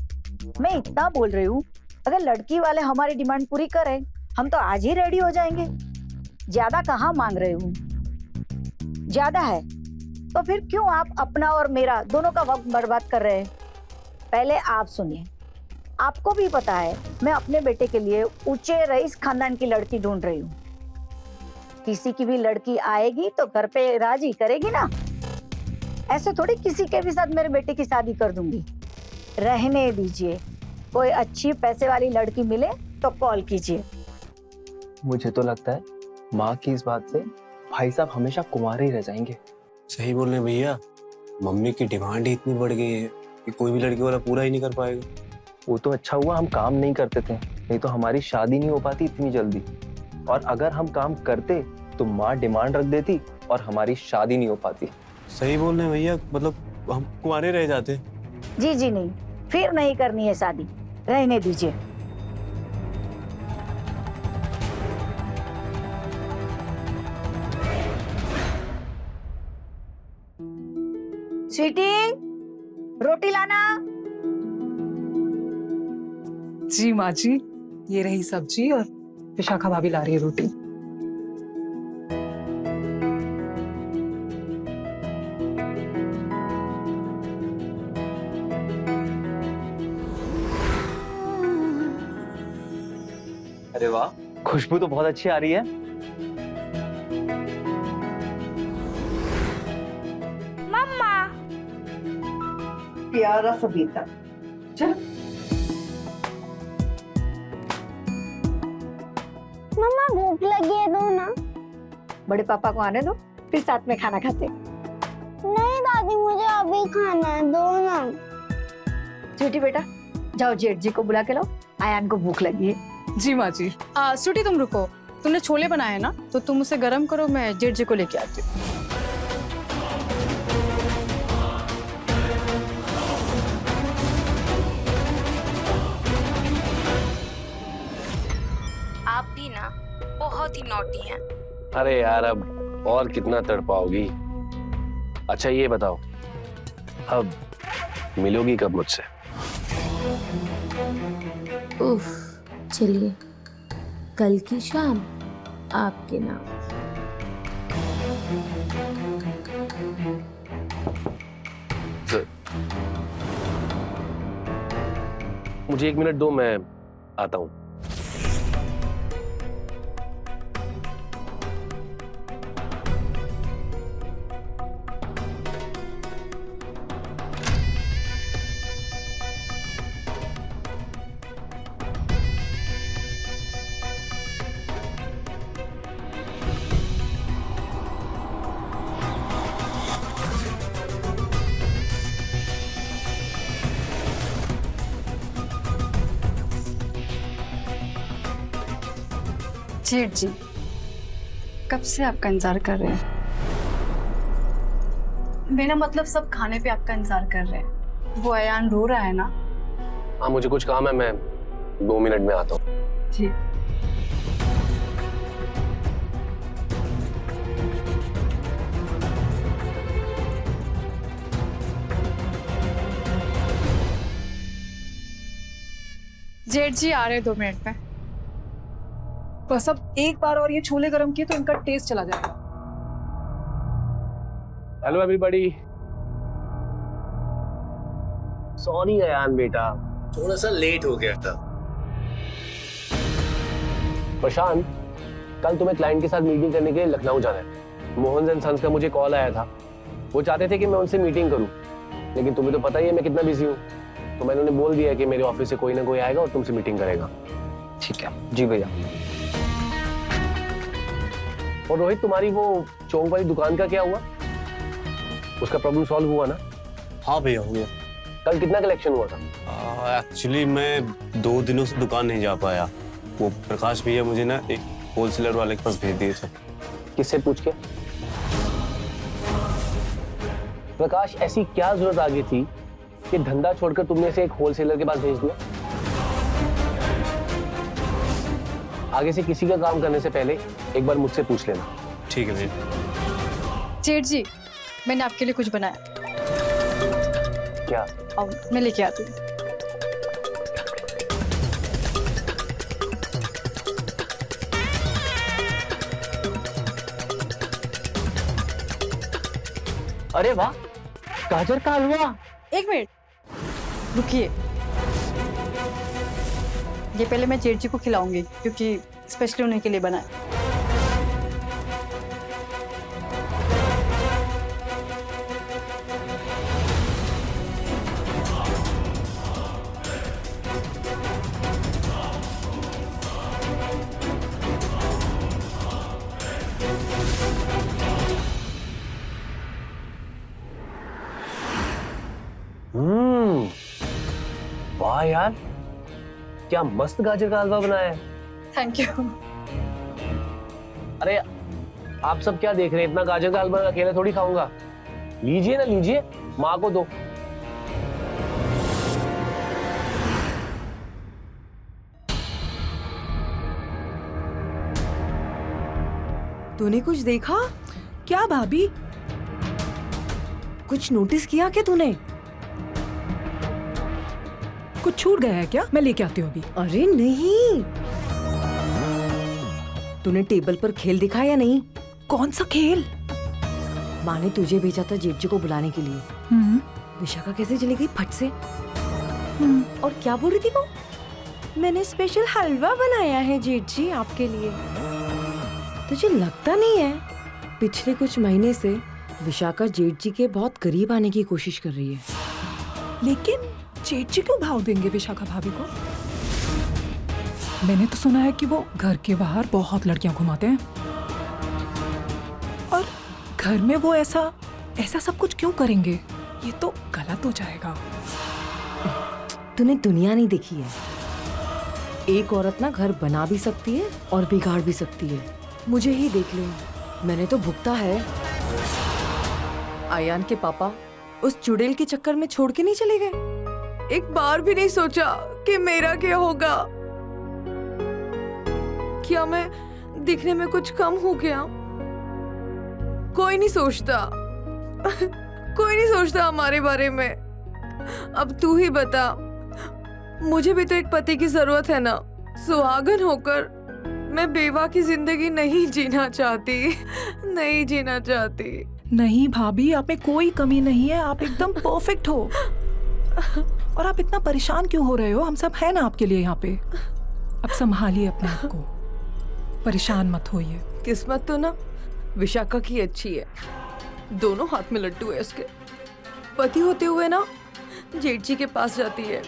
मैं इतना बोल रही हूँ, अगर लड़की वाले हमारी डिमांड पूरी करें हम तो आज ही रेडी हो जाएंगे। ज्यादा कहाँ मांग रही हूँ, ज्यादा है तो फिर क्यों आप अपना और मेरा दोनों का वक्त बर्बाद कर रहे हैं। पहले आप सुनिए, आपको भी पता है मैं अपने बेटे के लिए ऊंचे रईस खानदान की लड़की ढूंढ रही हूँ। किसी की भी लड़की आएगी तो घर पे राजी करेगी ना, ऐसे थोड़ी किसी के भी साथ मेरे बेटे की शादी कर दूंगी। रहने दीजिए, कोई अच्छी पैसे वाली लड़की मिले तो कॉल कीजिए। मुझे तो लगता है माँ की इस बात से भाई साहब हमेशा कुंवारे ही रह जाएंगे। सही बोल रहे हैं भैया, मम्मी की डिमांड ही इतनी बढ़ गई है कि कोई भी लड़की वाला पूरा ही नहीं कर पाएगा। वो तो अच्छा हुआ हम काम नहीं करते थे, नहीं तो हमारी शादी नहीं हो पाती इतनी जल्दी। और अगर हम काम करते तो माँ डिमांड रख देती और हमारी शादी नहीं हो पाती। सही बोल रहे हैं भैया, मतलब हम कुंवारे रह जाते। जी जी नहीं, फिर नहीं करनी है शादी, रहने दीजिए। स्वीटी, रोटी लाना। जी माँ जी, ये रही सब्जी और विशाखा भाभी ला रही है रोटी। अरे वाह, खुशबू तो बहुत अच्छी आ रही है। मम्मा, प्यारा सबिता, चल। मम्मा भूख लगी है, दो ना। बड़े पापा को आने दो, फिर साथ में खाना खाते। नहीं दादी, मुझे अभी खाना है, दो ना। स्वीटी बेटा, जाओ जेठ जी को बुला के लाओ, आयान को भूख लगी है। जी माँ जी। स्वीटी तुम रुको, तुमने छोले बनाए ना, तो तुम उसे गरम करो, मैं जेठ जी को लेके आती हूँ। आप भी ना बहुत ही नॉटी हैं। अरे यार, अब और कितना तड़पाओगी। अच्छा ये बताओ, अब मिलोगी कब मुझसे? उफ, चलिए कल की शाम आपके नाम। मुझे 1 मिनट दो, मैं आता हूँ। जेठ जी, कब से आपका इंतजार कर रहे हैं। मेरा मतलब सब खाने पे आपका इंतजार कर रहे हैं। वो अयान रो रहा है ना। हाँ, मुझे कुछ काम है, मैं 2 मिनट में आता हूँ। जी। जेठ जी आ रहे 2 मिनट में। बस अब एक बार और ये छोले गरम किए तो इनका टेस्ट चला जाएगा। हेलो एवरीबॉडी, सॉरी अयान बेटा, थोड़ा सा लेट हो गया था। प्रशांत, कल तुम्हें क्लाइंट के साथ मीटिंग करने के लिए लखनऊ जाना है। मोहन एंड सन्स का मुझे कॉल आया था, वो चाहते थे कि मैं उनसे मीटिंग करूं, लेकिन तुम्हें तो पता ही है मैं कितना बिजी हूँ, तो मैंने उन्हें बोल दिया कि मेरे ऑफिस से कोई ना कोई आएगा और तुमसे मीटिंग करेगा। ठीक है जी भैया। और रोहित, तुम्हारी वो चौक वाली दुकान का क्या हुआ? उसका प्रॉब्लम सॉल्व हुआ ना? हाँ भैया, हो गया। कल कितना कलेक्शन हुआ था? एक्चुअली मैं 2 दिनों से दुकान नहीं जा पाया। वो प्रकाश भैया मुझे ना एक होलसेलर वाले के पास भेज दिए थे। किससे पूछ के? प्रकाश, ऐसी क्या जरूरत आ गई थी कि धंधा छोड़कर तुमने इसे एक होलसेलर के पास भेज दिया? आगे से किसी का काम करने से पहले एक बार मुझसे पूछ लेना। ठीक है भैया। जेठ जी, मैंने आपके लिए कुछ बनाया। क्या? आओ, मैं लेके आती हूँ। अरे वाह, गाजर का हलवा। एक मिनट रुकिए, ये पहले मैं जेठ जी को खिलाऊंगी क्योंकि स्पेशली उन्हीं के लिए बना है। वाह यार, क्या मस्त गाजर का हलवा बनाया है। Thank you. अरे आप सब क्या देख रहे हैं? इतना गाजर का हलवा अकेले थोड़ी खाऊंगा। लीजिए ना, लीजिए, माँ को दो। तूने कुछ देखा क्या भाभी? कुछ नोटिस किया क्या तूने? कुछ छूट गया है क्या? मैं लेके आती हूँ अभी। अरे नहीं, तूने टेबल पर खेल दिखा या नहीं? कौन सा खेल? माँ ने तुझे भेजा था जेठ जी को बुलाने के लिए। विशाखा कैसे चली गई फट से? और क्या बोल रही थी वो? मैंने स्पेशल हलवा बनाया है जेठ जी आपके लिए। तुझे लगता नहीं है पिछले कुछ महीने से विशाखा जेठ जी के बहुत करीब आने की कोशिश कर रही है? लेकिन जेठ जी क्यों भाव देंगे विशाखा भाभी को? मैंने तो सुना है कि वो घर के बाहर बहुत लड़कियां घुमाते हैं, और घर में वो ऐसा सब कुछ क्यों करेंगे? ये तो गलत हो जाएगा। तूने दुनिया नहीं देखी है। एक औरत ना घर बना भी सकती है और बिगाड़ भी सकती है। मुझे ही देख ले, मैंने तो भुगता है। आयान के पापा उस चुड़ैल के चक्कर में छोड़ के नहीं चले गए। एक बार भी नहीं सोचा कि मेरा क्या होगा। क्या मैं दिखने में कुछ कम हो गया? कोई नहीं सोचता। कोई नहीं सोचता हमारे बारे में। अब तू ही बता, मुझे भी तो एक पति की जरूरत है ना। सुहागन होकर मैं बेवा की जिंदगी नहीं जीना चाहती। नहीं जीना चाहती। नहीं भाभी, आप में कोई कमी नहीं है। आप एकदम परफेक्ट हो। और आप इतना परेशान क्यों हो रहे हो? हम सब है ना आपके लिए यहाँ पे। अब संभालिए अपने आप को, परेशान मत होइए। किस्मत तो ना विशाखा की अच्छी है। दोनों हाथ में लड्डू है उसके। पति होते हुए ना जेठ जी के पास जाती है।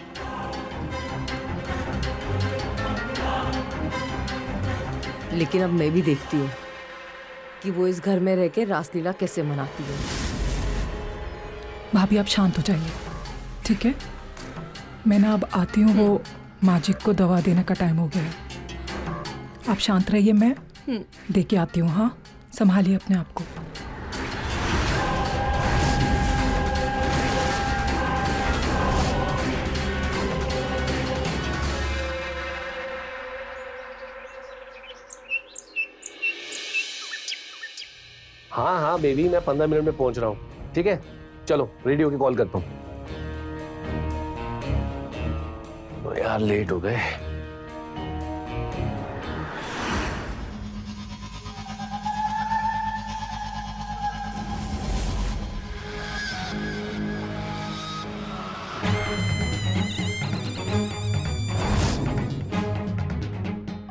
लेकिन अब मैं भी देखती हूँ कि वो इस घर में रह के रासलीला कैसे मनाती है। भाभी आप शांत हो जाइए, ठीक है? मैं ना अब आती हूँ। वो माजिद को दवा देने का टाइम हो गया है। आप शांत रहिए, मैं दे के आती हूँ। हाँ, संभालिए अपने आप को। हाँ हाँ बेबी, मैं 15 मिनट में पहुंच रहा हूँ। ठीक है, चलो रेडी होके कॉल करता हूँ। तो यार लेट हो गए।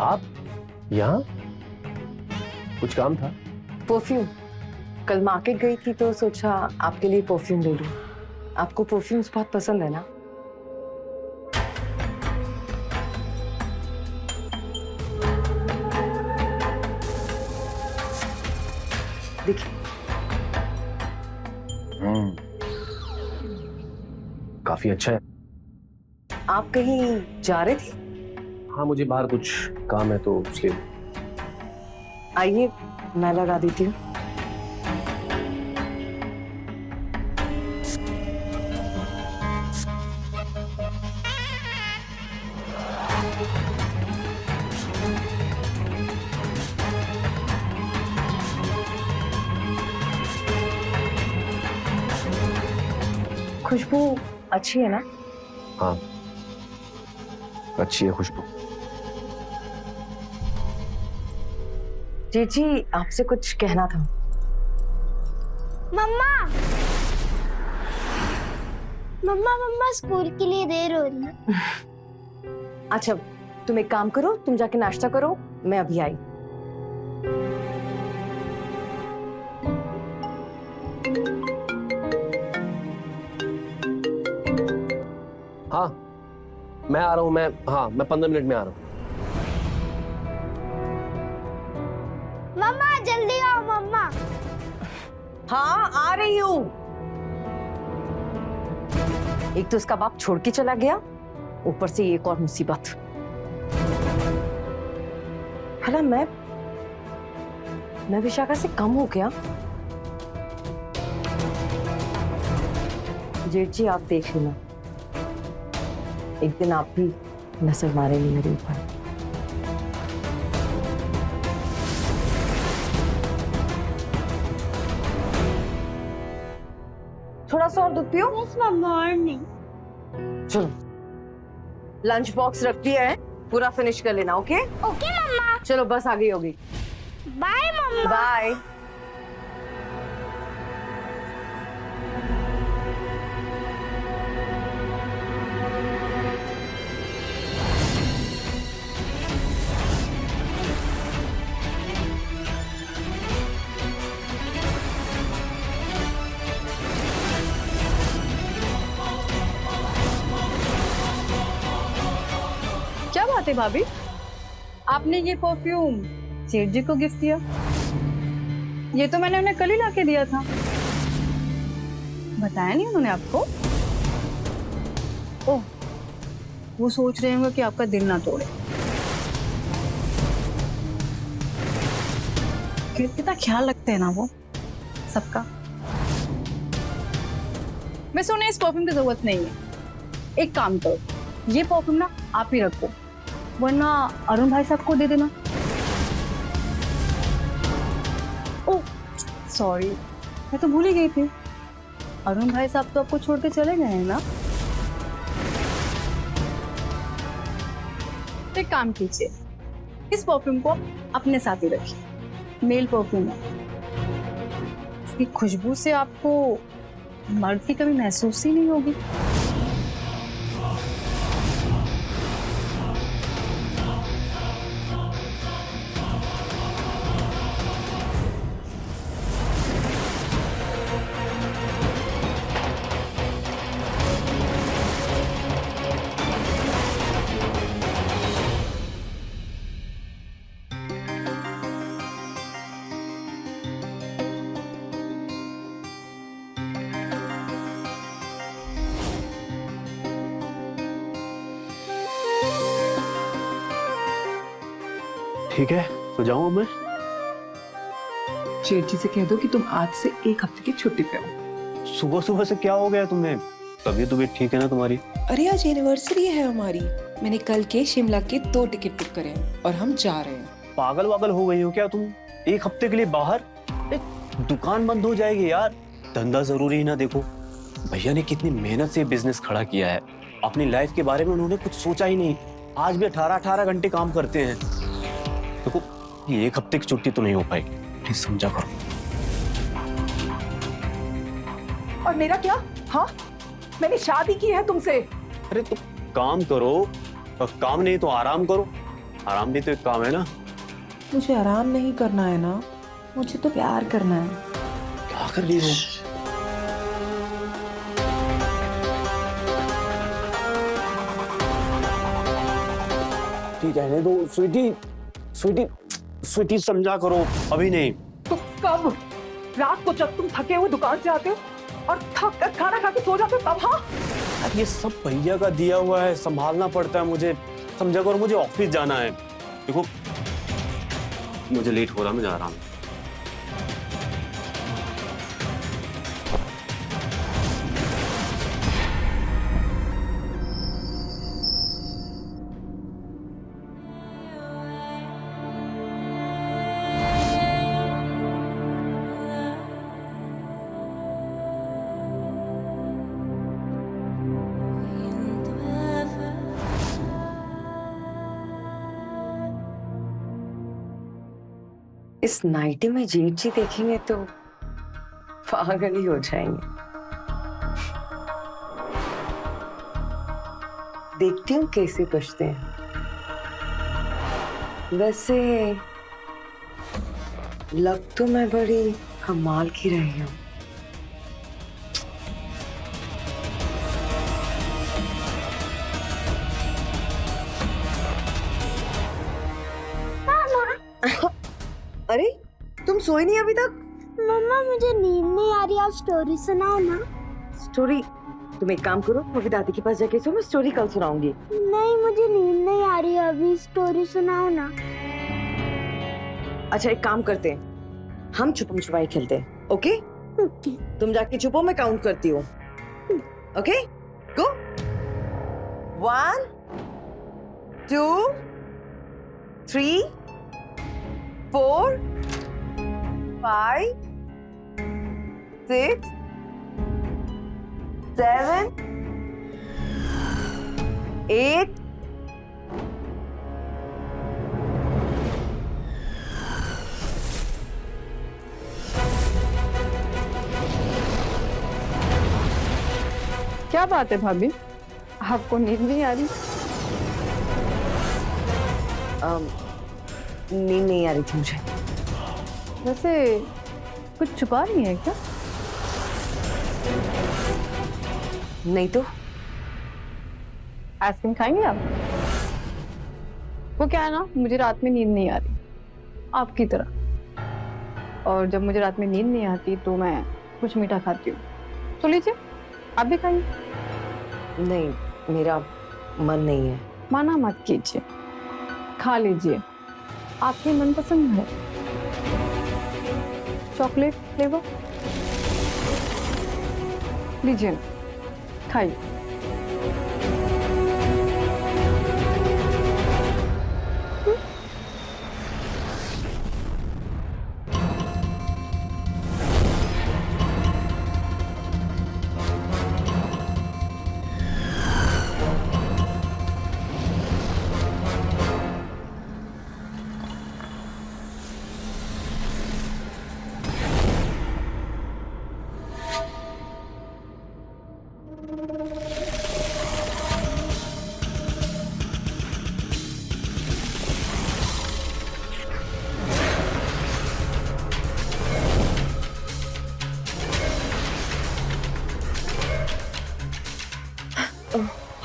आप यहाँ? कुछ काम था? परफ्यूम। कल मार्केट गई थी तो सोचा आपके लिए परफ्यूम ले लूं। आपको परफ्यूम्स बहुत पसंद है ना? देखिए। काफी अच्छा है। आप कहीं जा रहे थे? हाँ, मुझे बाहर कुछ काम है तो इसलिए। आइए मैं लगा देती हूँ। खुशबू अच्छी है ना? हाँ, अच्छी है खुशबू। जी आपसे कुछ कहना था। मम्मा मम्मा मम्मा स्कूल के लिए देर हो रही है। अच्छा तुम एक काम करो, तुम जाके नाश्ता करो, मैं अभी आई। हाँ मैं आ रहा हूँ, मैं 15 मिनट में आ रहा हूँ। मम्मा जल्दी आओ मम्मा। हाँ आ रही हूँ। एक तो उसका बाप छोड़ के चला गया, ऊपर से एक और मुसीबत। भला मैं विशाखा से कम हो गया? जेठ जी आप देख लेना, एक दिन आप भी नजर मारेंगे मेरे ऊपर। थोड़ा सा और दूध पियो। चलो लंच बॉक्स रख दिया है, पूरा फिनिश कर लेना। ओके ओके मम्मा। चलो बस आ गई होगी। बाय मम्मा। बाय। क्या बात है भाभी, आपने ये परफ्यूम सेठ जी को गिफ्ट दिया? ये तो मैंने उन्हें कल ही लाके दिया था। बताया नहीं उन्होंने आपको? ओह, वो सोच रहे होंगे कि आपका दिल ना तोड़े। कितना ख्याल रखते हैं ना वो सबका। वैसे उन्हें इस परफ्यूम की जरूरत नहीं है। एक काम करो, ये परफ्यूम ना आप ही रखो, वरना अरुण भाई साहब को दे देना। ओह सॉरी, मैं तो भूल ही गई थी। अरुण भाई साहब तो आपको छोड़ के चले गए हैं ना? एक काम कीजिए, इस परफ्यूम को अपने साथ ही रखिए, मेल परफ्यूम है। इसकी खुशबू से आपको मर्द की कभी महसूस ही नहीं होगी। ठीक है तो जाऊं अब मैं? जेठ जी से कह दो कि तुम आज से 1 हफ्ते की छुट्टी पे हो। सुबह सुबह से क्या हो गया तुम्हें? तबीयत ठीक है ना तुम्हारी? अरे आज एनिवर्सरी है हमारी। मैंने कल के शिमला के 2 टिकट बुक करे हैं और हम जा रहे हैं। पागल वागल हो गई हो क्या तुम? 1 हफ्ते के लिए बाहर? दुकान बंद हो जाएगी यार। धंधा जरूरी है ना। देखो भैया ने कितनी मेहनत से बिजनेस खड़ा किया है, अपनी लाइफ के बारे में उन्होंने कुछ सोचा ही नहीं। आज भी 18 घंटे काम करते हैं। देखो ये 1 हफ्ते की छुट्टी तो नहीं हो पाएगी, प्लीज समझा करो। और मेरा क्या? हाँ मैंने शादी की है तुमसे। अरे तो काम करो, और काम नहीं तो आराम करो। आराम भी तो एक काम है ना। मुझे आराम नहीं करना है ना, मुझे तो प्यार करना है। क्या कर रही हो? ठीक है नहीं तो स्वीटी स्वीटी स्वीटी समझा करो, अभी नहीं। तो कब? रात को जब तुम थके हुए दुकान से आते हो और थक कर खाना खा के सो जाते हो तब? हाँ ये सब भैया का दिया हुआ है, संभालना पड़ता है मुझे, समझा करो। मुझे ऑफिस जाना है, देखो मुझे लेट हो रहा, मैं जा रहा हूँ। इस नाइटी में जेठ जी देखेंगे तो पागल ही हो जाएंगे। देखती हूँ कैसे बचते हैं। वैसे लग तो मैं बड़ी कमाल की रही हूँ। अरे तुम सोई नहीं अभी तक? मम्मा मुझे नींद नहीं आ रही, आप स्टोरी सुनाओ ना। स्टोरी? तुम एक काम करो, अभी दादी के पास जाके सो, मैं स्टोरी कल सुनाऊंगी। नहीं मुझे नींद नहीं आ रही, अभी स्टोरी सुनाओ ना। अच्छा एक काम करते हैं, हम छुपम छुपाई खेलते हैं। ओके? तुम जाके छुपो, मैं काउंट करती हूँ। Okay go. 1 2 3 4 5 6 7 8 क्या बात है भाभी, आपको नींद नहीं आ रही? नींद नहीं आ रही थी मुझे। वैसे कुछ छुपा रही है क्या? नहीं तो। आइसक्रीम खाएंगे आप? वो क्या है ना, मुझे रात में नींद नहीं आ रही आपकी तरह, और जब मुझे रात में नींद नहीं आती तो मैं कुछ मीठा खाती हूँ। तो लीजिए, आप भी खाइए। नहीं, मेरा मन नहीं है। मना मत कीजिए, खा लीजिए, आपकी मनपसंद है। चॉकलेट फ्लेवर लीजिए, खाइए।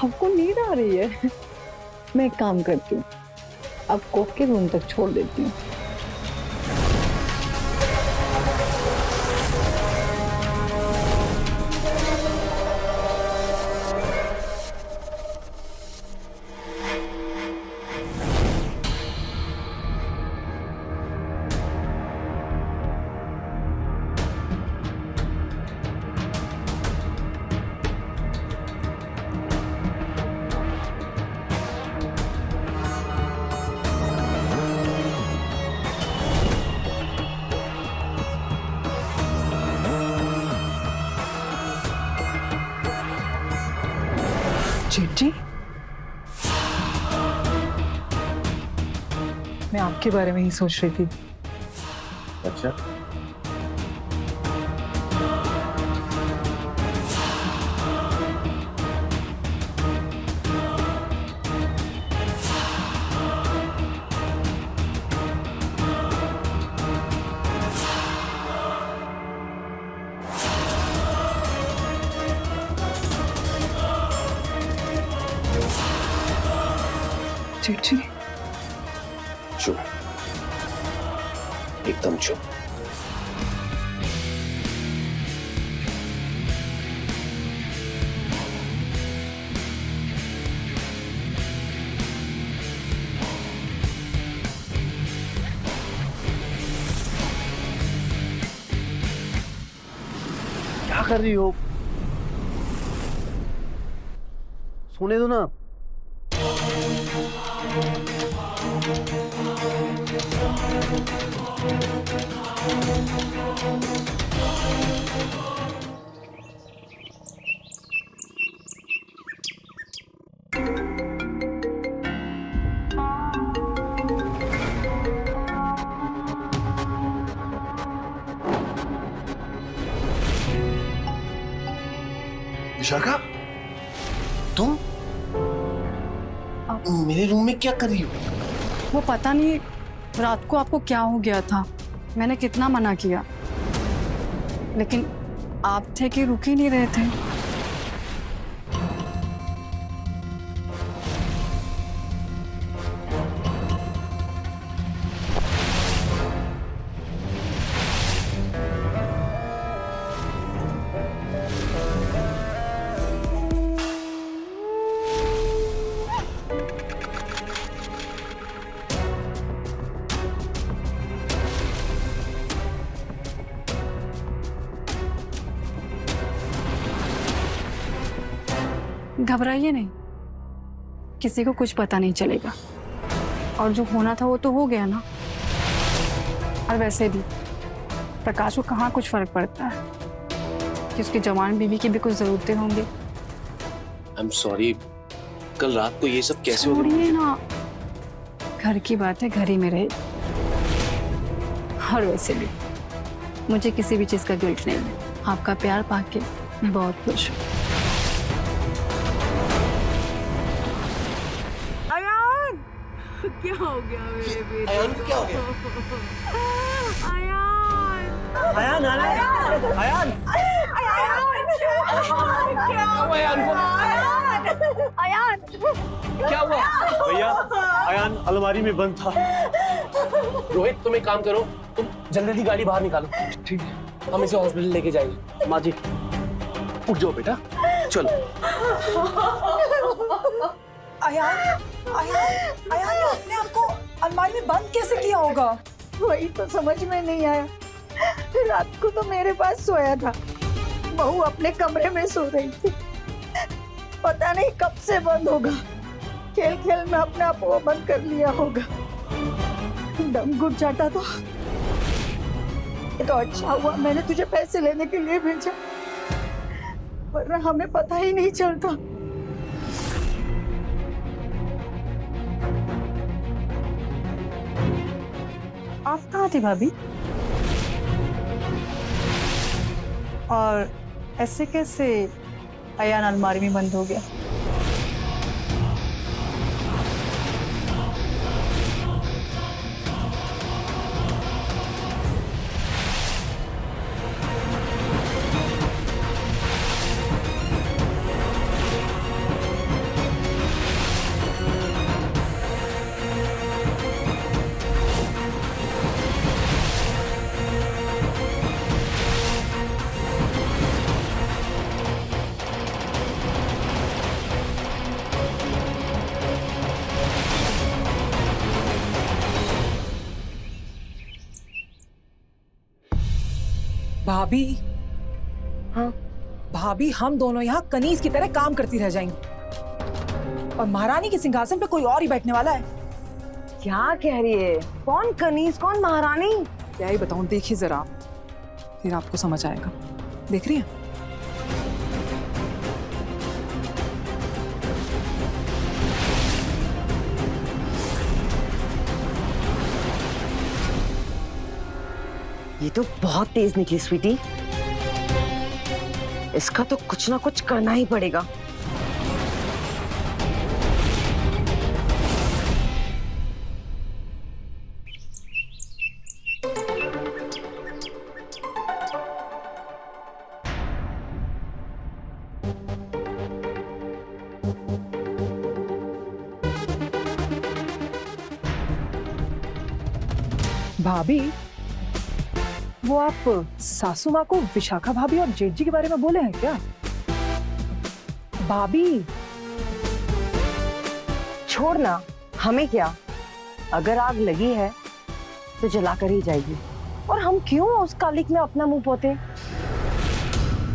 आपको नींद आ रही है? मैं एक काम करती हूँ, आपको के रूम तक छोड़ देती हूँ। जेठी, मैं आपके बारे में ही सोच रही थी। अच्छा, जेठी चुप, एकदम चुप। कर रही हो? सोने दो ना। विशाखा, तुम मेरे रूम में क्या कर रही हो? वो पता नहीं रात को आपको क्या हो गया था, मैंने कितना मना किया, लेकिन आप थे कि रुक ही नहीं रहे थे। घबराइए नहीं, किसी को कुछ पता नहीं चलेगा, और जो होना था वो तो हो गया ना। और वैसे भी प्रकाश को कहाँ कुछ फर्क पड़ता है कि उसकी जवान बीवी की भी कुछ जरूरतें होंगी। I'm sorry, कल रात को ये सब कैसे हो छोड़िए ना, घर की बात है घर ही में रहे। और वैसे भी मुझे किसी भी चीज का गिल्ट नहीं है, आपका प्यार पाके मैं बहुत खुश हूँ। क्या हो गया मेरे बेटे? अयान को क्या हो गया? अयान, अयान, क्या हुआ अयान को? अयान, क्या हुआ? भैया, अयान अलमारी में बंद था। रोहित, तुम एक काम करो, तुम जल्दी गाड़ी बाहर निकालो। ठीक है, हम इसे हॉस्पिटल लेके जाएंगे। माँ जी, उठ जाओ बेटा, चलो। अयान, आपने हमको अलमारी में बंद कैसे किया होगा? वही तो समझ में नहीं आया। रात को तो मेरे पास सोया था, बहू अपने कमरे में सो रही थी। पता नहीं कब से बंद होगा, खेल खेल में अपने आप वो बंद कर लिया होगा। दम घुट जाता तो ये तो अच्छा हुआ मैंने तुझे पैसे लेने के लिए भेजा, वरना हमें पता ही नहीं चलता। आप कहाँ थी भाभी? और ऐसे कैसे अयान अलमारी में बंद हो गया? भाभी, हाँ भाभी, हम दोनों यहाँ कनीज की तरह काम करती रह जाएंगी और महारानी के सिंहासन पे कोई और ही बैठने वाला है। क्या कह रही है? कौन कनीज, कौन महारानी? क्या ही बताऊं, देखिए जरा, फिर आपको समझ आएगा। देख रही है? ये तो बहुत तेज निकली स्वीटी, इसका तो कुछ ना कुछ करना ही पड़ेगा। भाभी, वो आप सासू माँ को विशाखा भाभी और जेठ जी के बारे में बोले हैं क्या? भाभी, छोड़ना, हमें क्या, अगर आग लगी है तो जलाकर ही जाएगी, और हम क्यों उस कालिक में अपना मुंह पोते।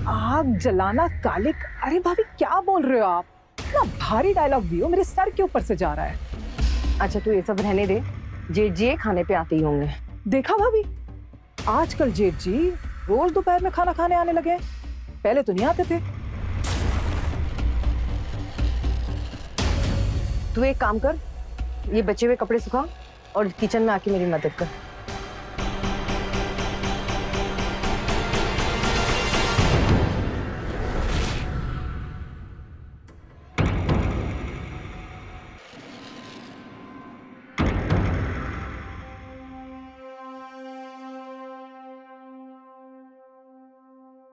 आग जलाना कालिक, अरे भाभी क्या बोल रहे हो आप? इतना भारी डायलॉग दियो, मेरे सर के ऊपर से जा रहा है। अच्छा तू ये सब रहने दे, जेठ जी खाने पे आते ही होंगे। देखा भाभी, आजकल जेठ जी रोज दोपहर में खाना खाने आने लगे हैं, पहले तो नहीं आते थे। तू एक काम कर, ये बचे हुए कपड़े सुखा और किचन में आके मेरी मदद कर।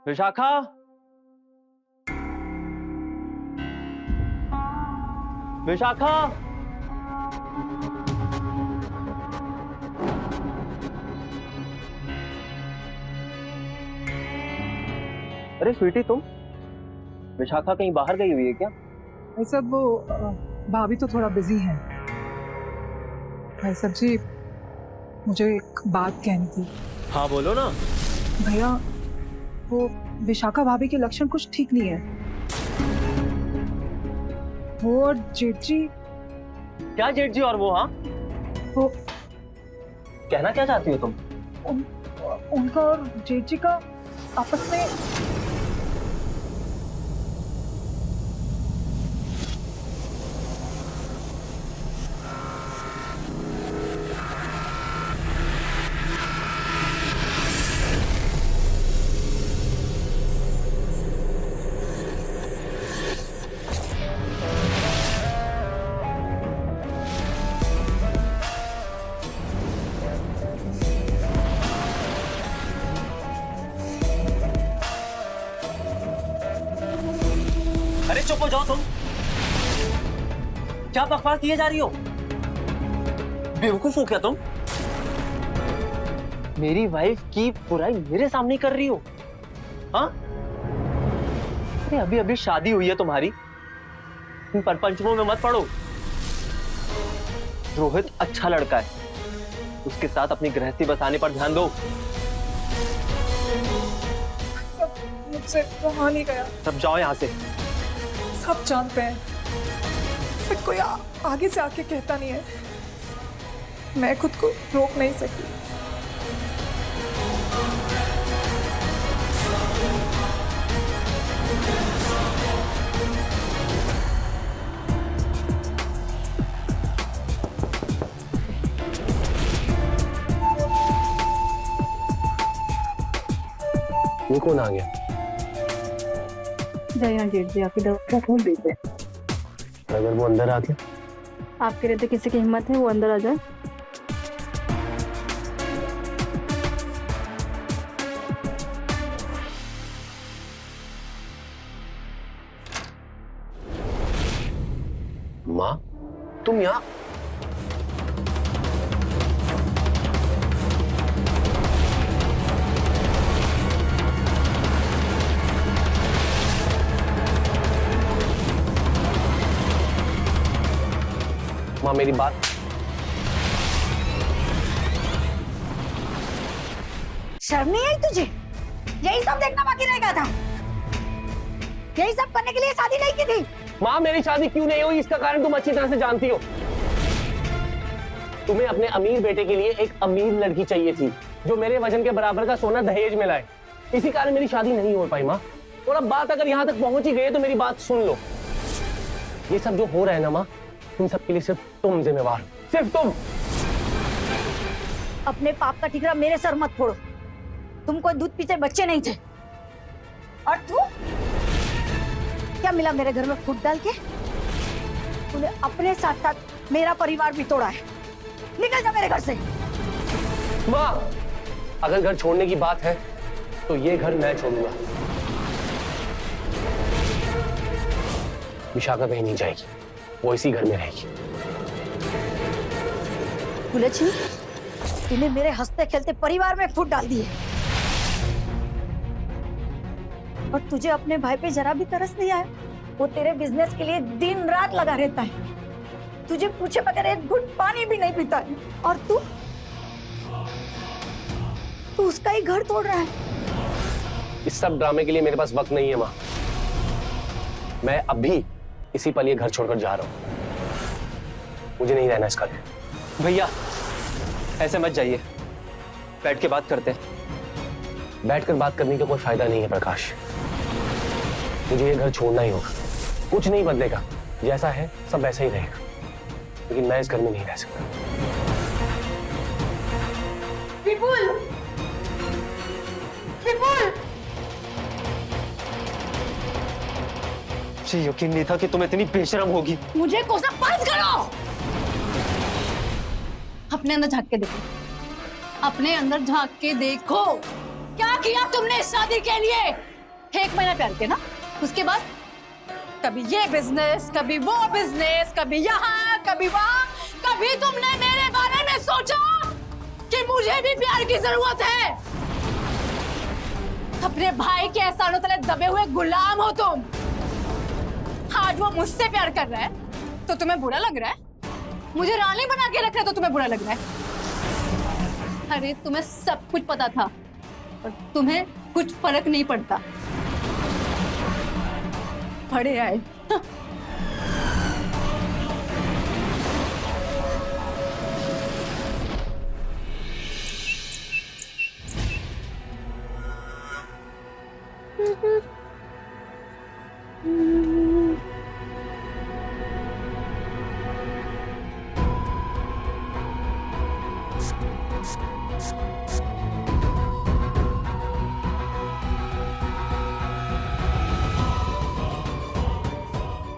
विशाखा, विशाखा, अरे स्वीटी तुम, विशाखा कहीं बाहर गई हुई है क्या? भाई साहब वो भाभी तो थोड़ा बिजी है। भाई साहब जी मुझे एक बात कहनी थी। हाँ बोलो ना। भैया वो विशाखा भाभी के लक्षण कुछ ठीक नहीं है। वो और जेठ जी। क्या जेठ जी और वो? हाँ वो कहना क्या चाहती हो तुम? उनका और जेठ जी का आपस में अरे चुप हो जाओ तुम, क्या बकवास किए जा रही हो? बेवकूफ हो क्या तुम? मेरी वाइफ की बुराई मेरे सामने कर रही हो? हाँ अरे अभी अभी शादी हुई है तुम्हारी, इन परपंचों में मत पड़ो। रोहित अच्छा लड़का है, उसके साथ अपनी गृहस्थी बसाने पर ध्यान दो। मुझसे वहां नहीं गया। सब जाओ यहाँ से। सब जानते हैं, फिर कोई आगे से आके कहता नहीं है, मैं खुद को रोक नहीं सकी। ये कौन आ गया? जाइए ना जेठ जी, आपकी दरवाजा खोल दीजिए। अगर वो अंदर आके? आपके रहते किसी की हिम्मत है वो अंदर आ जाए? माँ तुम यहाँ? माँ मेरी बात। शर्म नहीं आई तुझे? यही सब देखना बाकी रह गया था? यही सब करने के लिए शादी नहीं की थी? माँ मेरी शादी क्यों नहीं हुई इसका कारण तुम अच्छी तरह से जानती हो। तुम्हें अपने अमीर बेटे के लिए एक अमीर लड़की चाहिए थी जो मेरे वजन के बराबर का सोना दहेज में लाए, इसी कारण मेरी शादी नहीं हो पाई माँ। और अब बात अगर यहाँ तक पहुंच ही गई है तो मेरी बात सुन लो। ये सब जो हो रहा है ना माँ, इन सब के लिए सिर्फ तुम जिम्मेवार हो, सिर्फ तुम। अपने पाप का ठिकरा मेरे सर मत फोड़ो। तुम कोई दूध पीते बच्चे नहीं थे। और तू क्या मिला मेरे घर में फूट डाल के? तूने अपने साथ साथ मेरा परिवार भी तोड़ा है। निकल जा मेरे घर से। माँ अगर घर छोड़ने की बात है तो ये घर मैं छोड़ूंगा। विशाखा कहीं नहीं जाएगी, वो इसी घर में रहेगी। कुलच्छी, तूने मेरे हंसते खेलते परिवार में फूट डाल दिए। और तुझे अपने भाई पे जरा भी तरस नहीं आया? वो तेरे बिजनेस के लिए दिन रात लगा रहता है, तुझे पूछे बगैर एक घुट पानी भी नहीं पीता है। और तू? तू उसका ही घर तोड़ रहा है। इस सब ड्रामे के लिए मेरे पास वक्त नहीं है माँ। मैं अभी इसी पल ये घर छोड़कर जा रहा हूँ। मुझे नहीं रहना इस घर में। भैया ऐसे मत जाइए, बैठ के बात करते हैं। बैठकर बात करने का कोई फायदा नहीं है प्रकाश। मुझे ये घर छोड़ना ही होगा। कुछ नहीं बदलेगा, जैसा है सब वैसा ही रहेगा, लेकिन मैं इस घर में नहीं रह सकता। विपुल, विपुल, मुझे यकीन नहीं था कि तुम इतनी बेशरम होगी। मुझे कोसा बंद करो। अपने अंदर झांक के देखो, अपने अंदर झांक के देखो, क्या किया तुमने इस शादी के लिए? 1 महीना प्यार किया ना, उसके बाद कभी ये बिजनेस, कभी वो बिजनेस, कभी यहाँ, कभी वहाँ। कभी तुमने मेरे बारे में सोचा कि मुझे भी प्यार की जरूरत है? अपने भाई के एहसानों तले दबे हुए गुलाम हो तुम। आज वो मुझसे प्यार कर रहा है तो तुम्हें बुरा लग रहा है? मुझे रानी बना के रख रहा है तो तुम्हें बुरा लग रहा है? अरे तुम्हें सब कुछ पता था और तुम्हें कुछ फर्क नहीं पड़ता। पड़े आए।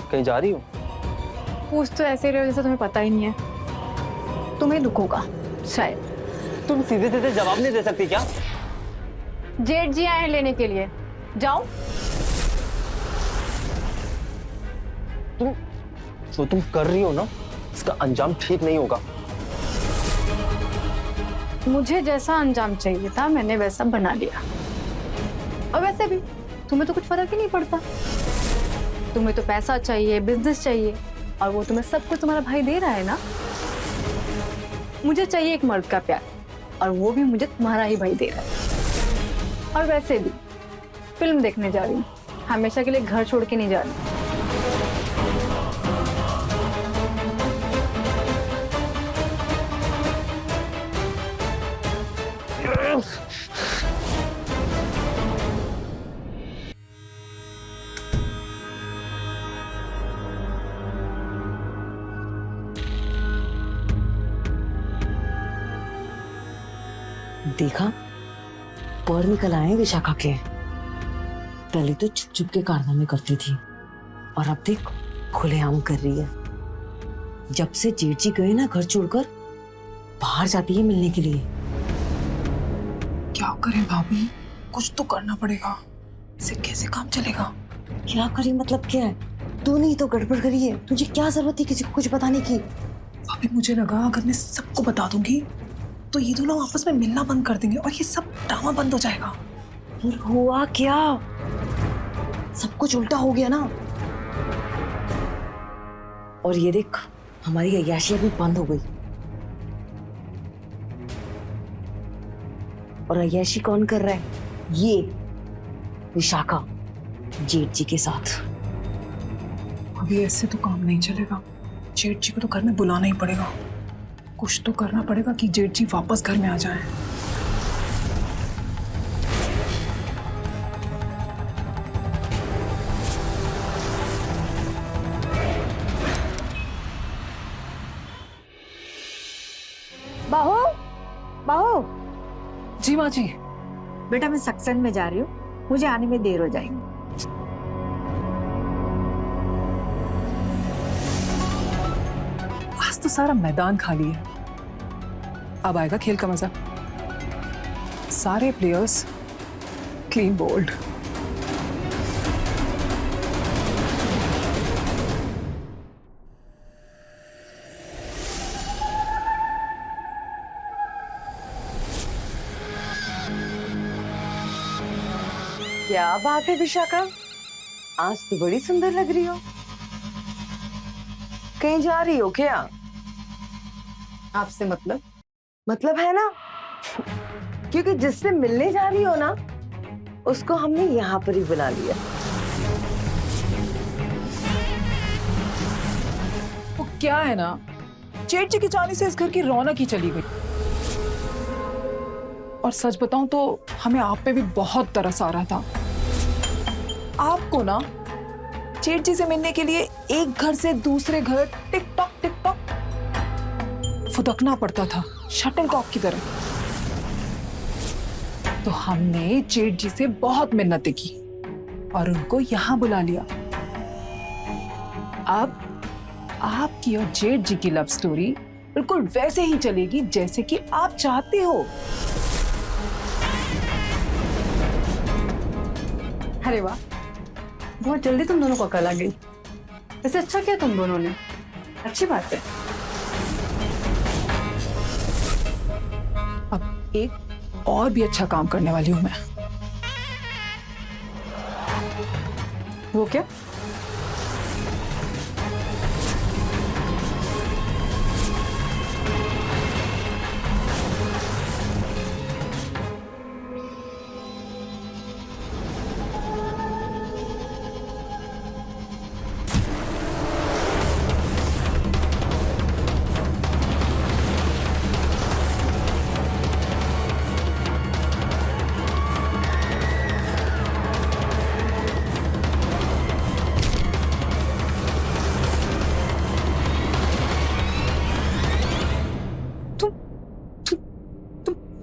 कहीं जा रही हो? पूछ तो ऐसे रहे हो जैसे तुम्हें पता ही नहीं है। तुम्हें दुख होगा शायद। तुम सीधे सीधे जवाब नहीं दे सकती क्या? जेठ जी आए हैं लेने के लिए, जाओ। तुम जो तुम कर रही हो ना, इसका अंजाम ठीक नहीं होगा। मुझे जैसा अंजाम चाहिए था मैंने वैसा बना लिया। और वैसे भी तुम्हें तो कुछ फर्क ही नहीं पड़ता। तुम्हें तो पैसा चाहिए, बिजनेस चाहिए, और वो तुम्हें सब कुछ तुम्हारा भाई दे रहा है ना। मुझे चाहिए एक मर्द का प्यार, और वो भी मुझे तुम्हारा ही भाई दे रहा है। और वैसे भी फिल्म देखने जा रही हूँ, हमेशा के लिए घर छोड़ के नहीं जा रही। देखा, पर निकल आए विशाखा के। पहले तो छुप छुप के कारनामे करती थी, और अब देख खुलेआम कर रही है। जब से जेठ जी गए ना घर छोड़कर, बाहर जाती है मिलने के लिए। क्या करें भाभी, कुछ तो करना पड़ेगा। इससे कैसे काम चलेगा? क्या करें मतलब क्या है? तूने ही तो गड़बड़ करी है। तुझे क्या जरूरत थी किसी को कुछ बताने की? भाभी मुझे लगा अगर मैं सबको बता दूंगी तो ये दोनों आपस में मिलना बंद कर देंगे और ये सब ड्रामा बंद हो जाएगा। फिर हुआ क्या? सब कुछ उल्टा हो गया ना। और ये देख, हमारी अय्याशी भी बंद हो गई। और अय्याशी कौन कर रहा है? ये विशाखा, जेठ जी के साथ। अभी ऐसे तो काम नहीं चलेगा। जेठ जी को तो घर में बुलाना ही पड़ेगा। कुछ तो करना पड़ेगा कि जेठ जी वापस घर में आ जाए। बहू, बहू। जी माँ जी। बेटा मैं सत्संग में जा रही हूँ, मुझे आने में देर हो जाएगी। आज तो सारा मैदान खाली है, अब आएगा खेल का मजा। सारे प्लेयर्स क्लीन बोल्ड। क्या बात है विशाखा, आज तो बड़ी सुंदर लग रही हो। कहीं जा रही हो क्या? आपसे मतलब? मतलब है ना, क्योंकि जिससे मिलने जा रही हो ना, उसको हमने यहाँ पर ही बुला लिया। वो क्या है ना, जेठ जी की जाने से इस घर की रौनक ही चली गई। और सच बताऊं तो हमें आप पे भी बहुत तरस आ रहा था। आपको ना जेठ जी से मिलने के लिए एक घर से दूसरे घर टिक टॉक फुदकना पड़ता था, शटलकॉक की तरह। तो हमने जेठ जी से बहुत मिन्नतें की और उनको यहां बुला लिया। अब आपकी और जेठ जी की लव स्टोरी बिल्कुल वैसे ही चलेगी जैसे कि आप चाहते हो। अरे वाह, बहुत जल्दी तुम दोनों को अकल आ गई। वैसे अच्छा किया तुम दोनों ने, अच्छी बात है। अब एक और भी अच्छा काम करने वाली हूं मैं। वो क्या?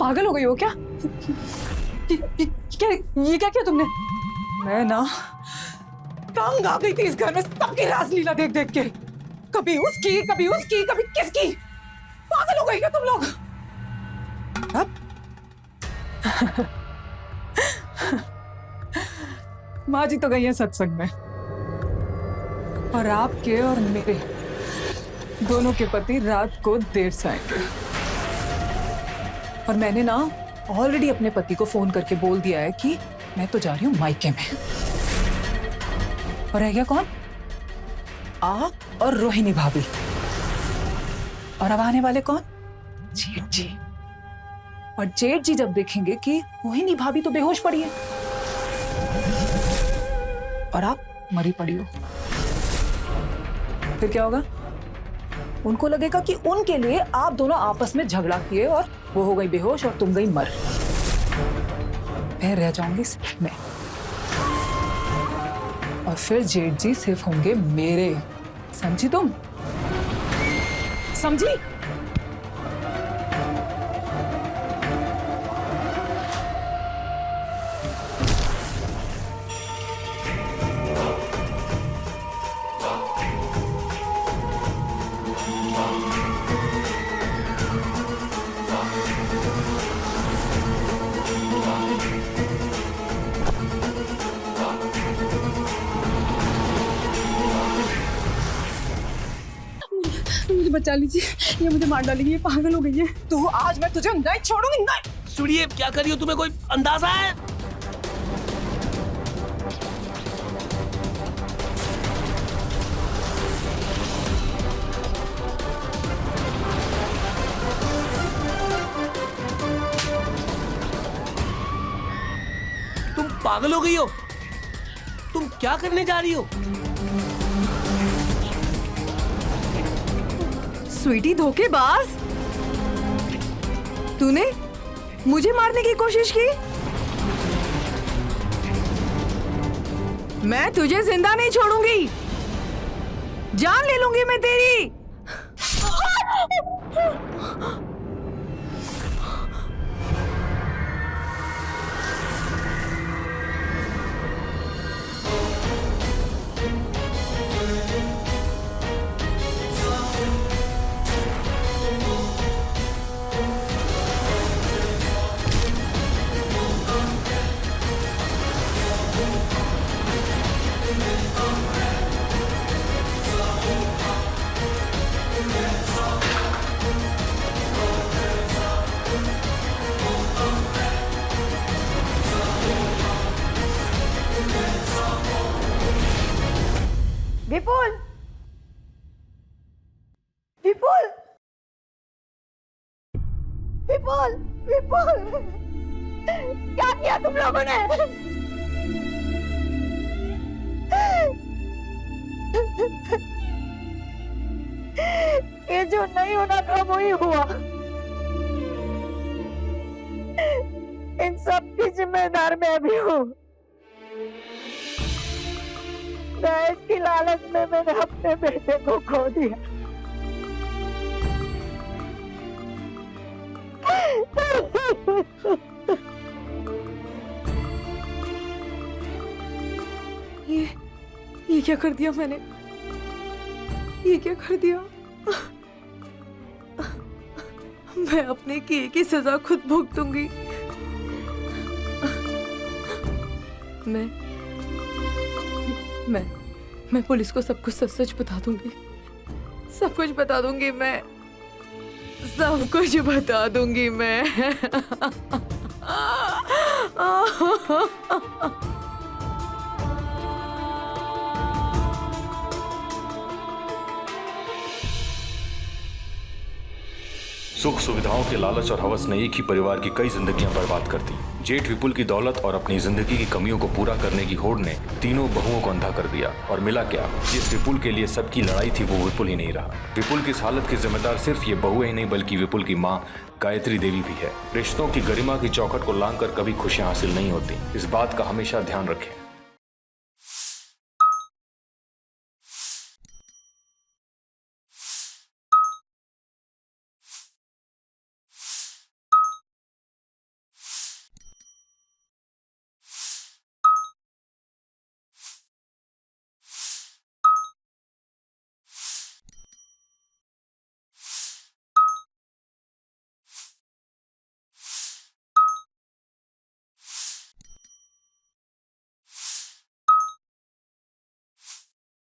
पागल हो गई हो क्या? ये क्या किया तुमने? मैं ना तंग आ गई थी इस घर में सबकी रासलीला देख देख के। कभी उसकी कभी किसकी। पागल हो गई क्या तुम लोग? अब माँ जी तो गई है सत्संग में, और आपके और मेरे दोनों के पति रात को देर से आएंगे। और मैंने ना ऑलरेडी अपने पति को फोन करके बोल दिया है कि मैं तो जा रही हूँ मायके में। और रह गया कौन? आप और रोहिणी भाभी। और अब आने वाले कौन? जेठ जी। और जेठ जी जब देखेंगे कि रोहिणी भाभी तो बेहोश पड़ी है और आप मरी पड़ी हो, फिर क्या होगा? उनको लगेगा कि उनके लिए आप दोनों आपस में झगड़ा किए और वो हो गई बेहोश और तुम गई मर। मैं रह जाऊंगी सिर्फ मैं, और फिर जेठ जी सिर्फ होंगे मेरे। समझी तुम? समझी? मुझे बचा लीजिए, ये मुझे मार डालेगी, ये पागल हो गई है। तो आज मैं तुझे नहीं छोड़ूंगी। नहीं सुनिए, क्या कर रही हो? तुम्हें कोई अंदाजा है? तुम पागल हो गई हो? तुम क्या करने जा रही हो? स्वीटी धोखेबाज, तूने मुझे मारने की कोशिश की। मैं तुझे जिंदा नहीं छोड़ूंगी, जान ले लूंगी मैं तेरी। विपुल, विपुल, विपुल, विपुल, क्या किया तुम लोगों ने? ये जो नहीं होना था वही हुआ। इन सब की जिम्मेदार मैं भी हूँ। दहेज की लालच में मैंने अपने बेटे को खो दिया। ये क्या कर दिया मैंने? ये क्या कर दिया? मैं अपने किए की सजा खुद भुगतूंगी। मैं पुलिस को सब कुछ सच बता दूंगी। सब कुछ बता दूंगी मैं। सब कुछ बता दूंगी मैं। सुख सुविधाओं के लालच और हवस ने एक ही परिवार की कई जिंदगियां बर्बाद कर दी। जेठ विपुल की दौलत और अपनी जिंदगी की कमियों को पूरा करने की होड़ ने तीनों बहुओं को अंधा कर दिया। और मिला क्या? जिस विपुल के लिए सबकी लड़ाई थी वो विपुल ही नहीं रहा। विपुल की इस हालत की जिम्मेदार सिर्फ ये बहुएं ही नहीं बल्कि विपुल की माँ गायत्री देवी भी है। रिश्तों की गरिमा की चौखट को लांघकर कभी खुशियां हासिल नहीं होती, इस बात का हमेशा ध्यान रखें।